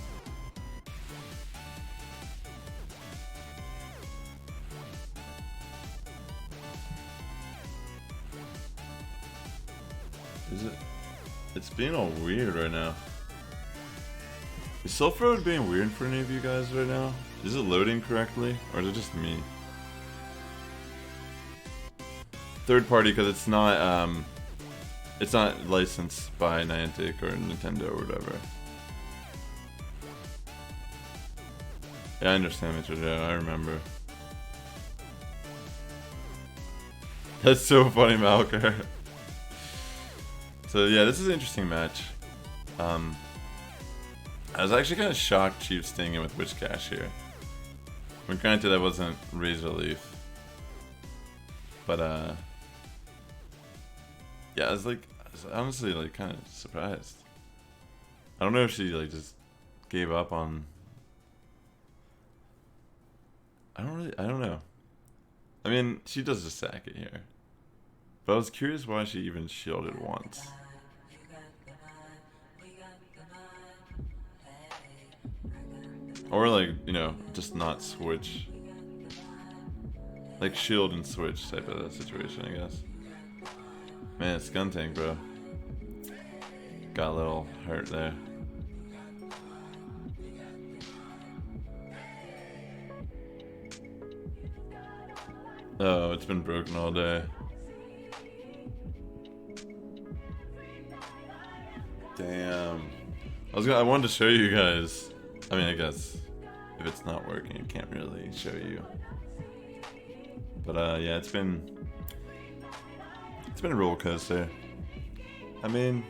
[SPEAKER 1] Is it? It's being all weird right now. Is Self-Road being weird for any of you guys right now? Is it loading correctly, or is it just me? Third party, because it's not licensed by Niantic or Nintendo or whatever. Yeah, I understand, Mr. Joe. I remember. That's so funny, Malker. So yeah, this is an interesting match. I was actually kind of shocked Chief staying in with Witch Cash here. But granted, I wasn't Razor Leaf. But yeah, I was honestly like kind of surprised. I don't know if she like just gave up on. I don't know. I mean, she does just sack it here. But I was curious why she even shielded once. Or like, you know, just not switch. Like shield and switch type of situation, I guess. Man, it's Skuntank, bro. Got a little hurt there. Oh, it's been broken all day. Damn. I wanted to show you guys. I mean, I guess if it's not working, it can't really show you. But yeah, it's been a roller coaster. I mean,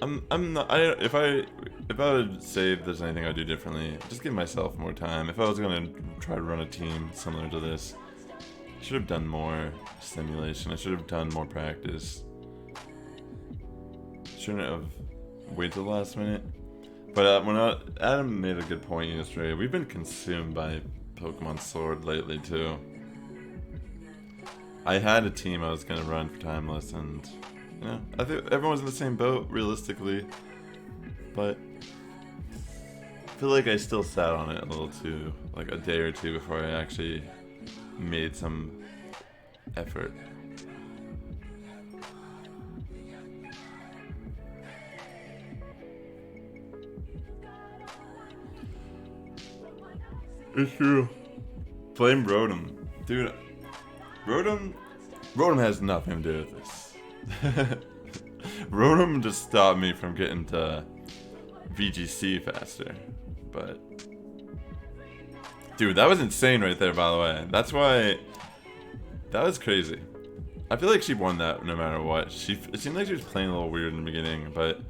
[SPEAKER 1] I'm not. If I would say if there's anything I'd do differently, just give myself more time. If I was gonna try to run a team similar to this, I should have done more simulation. I should have done more practice. Shouldn't have waited till the last minute. But Adam made a good point yesterday. We've been consumed by Pokemon Sword lately too. I had a team I was gonna run for Timeless, and you know, I think everyone's in the same boat realistically. But I feel like I still sat on it a little too, like a day or two before I actually made some effort. It's true. Blame Rotom. Dude, Rotom has nothing to do with this. Rotom just stopped me from getting to VGC faster. But dude, that was insane right there, by the way. That's why that was crazy. I feel like she won that no matter what. It seemed like she was playing a little weird in the beginning, but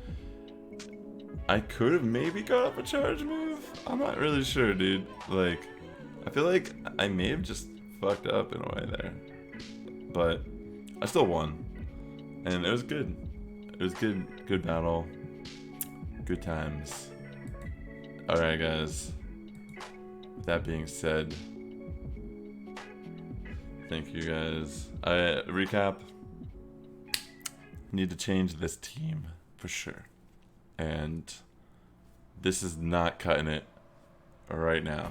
[SPEAKER 1] I could have maybe got up a charge move. I'm not really sure, dude. Like, I feel like I may have just fucked up in a way there. But I still won. And it was good. It was good. Good battle. Good times. Alright, guys. With that being said, thank you, guys. Recap. Need to change this team for sure. And this is not cutting it right now.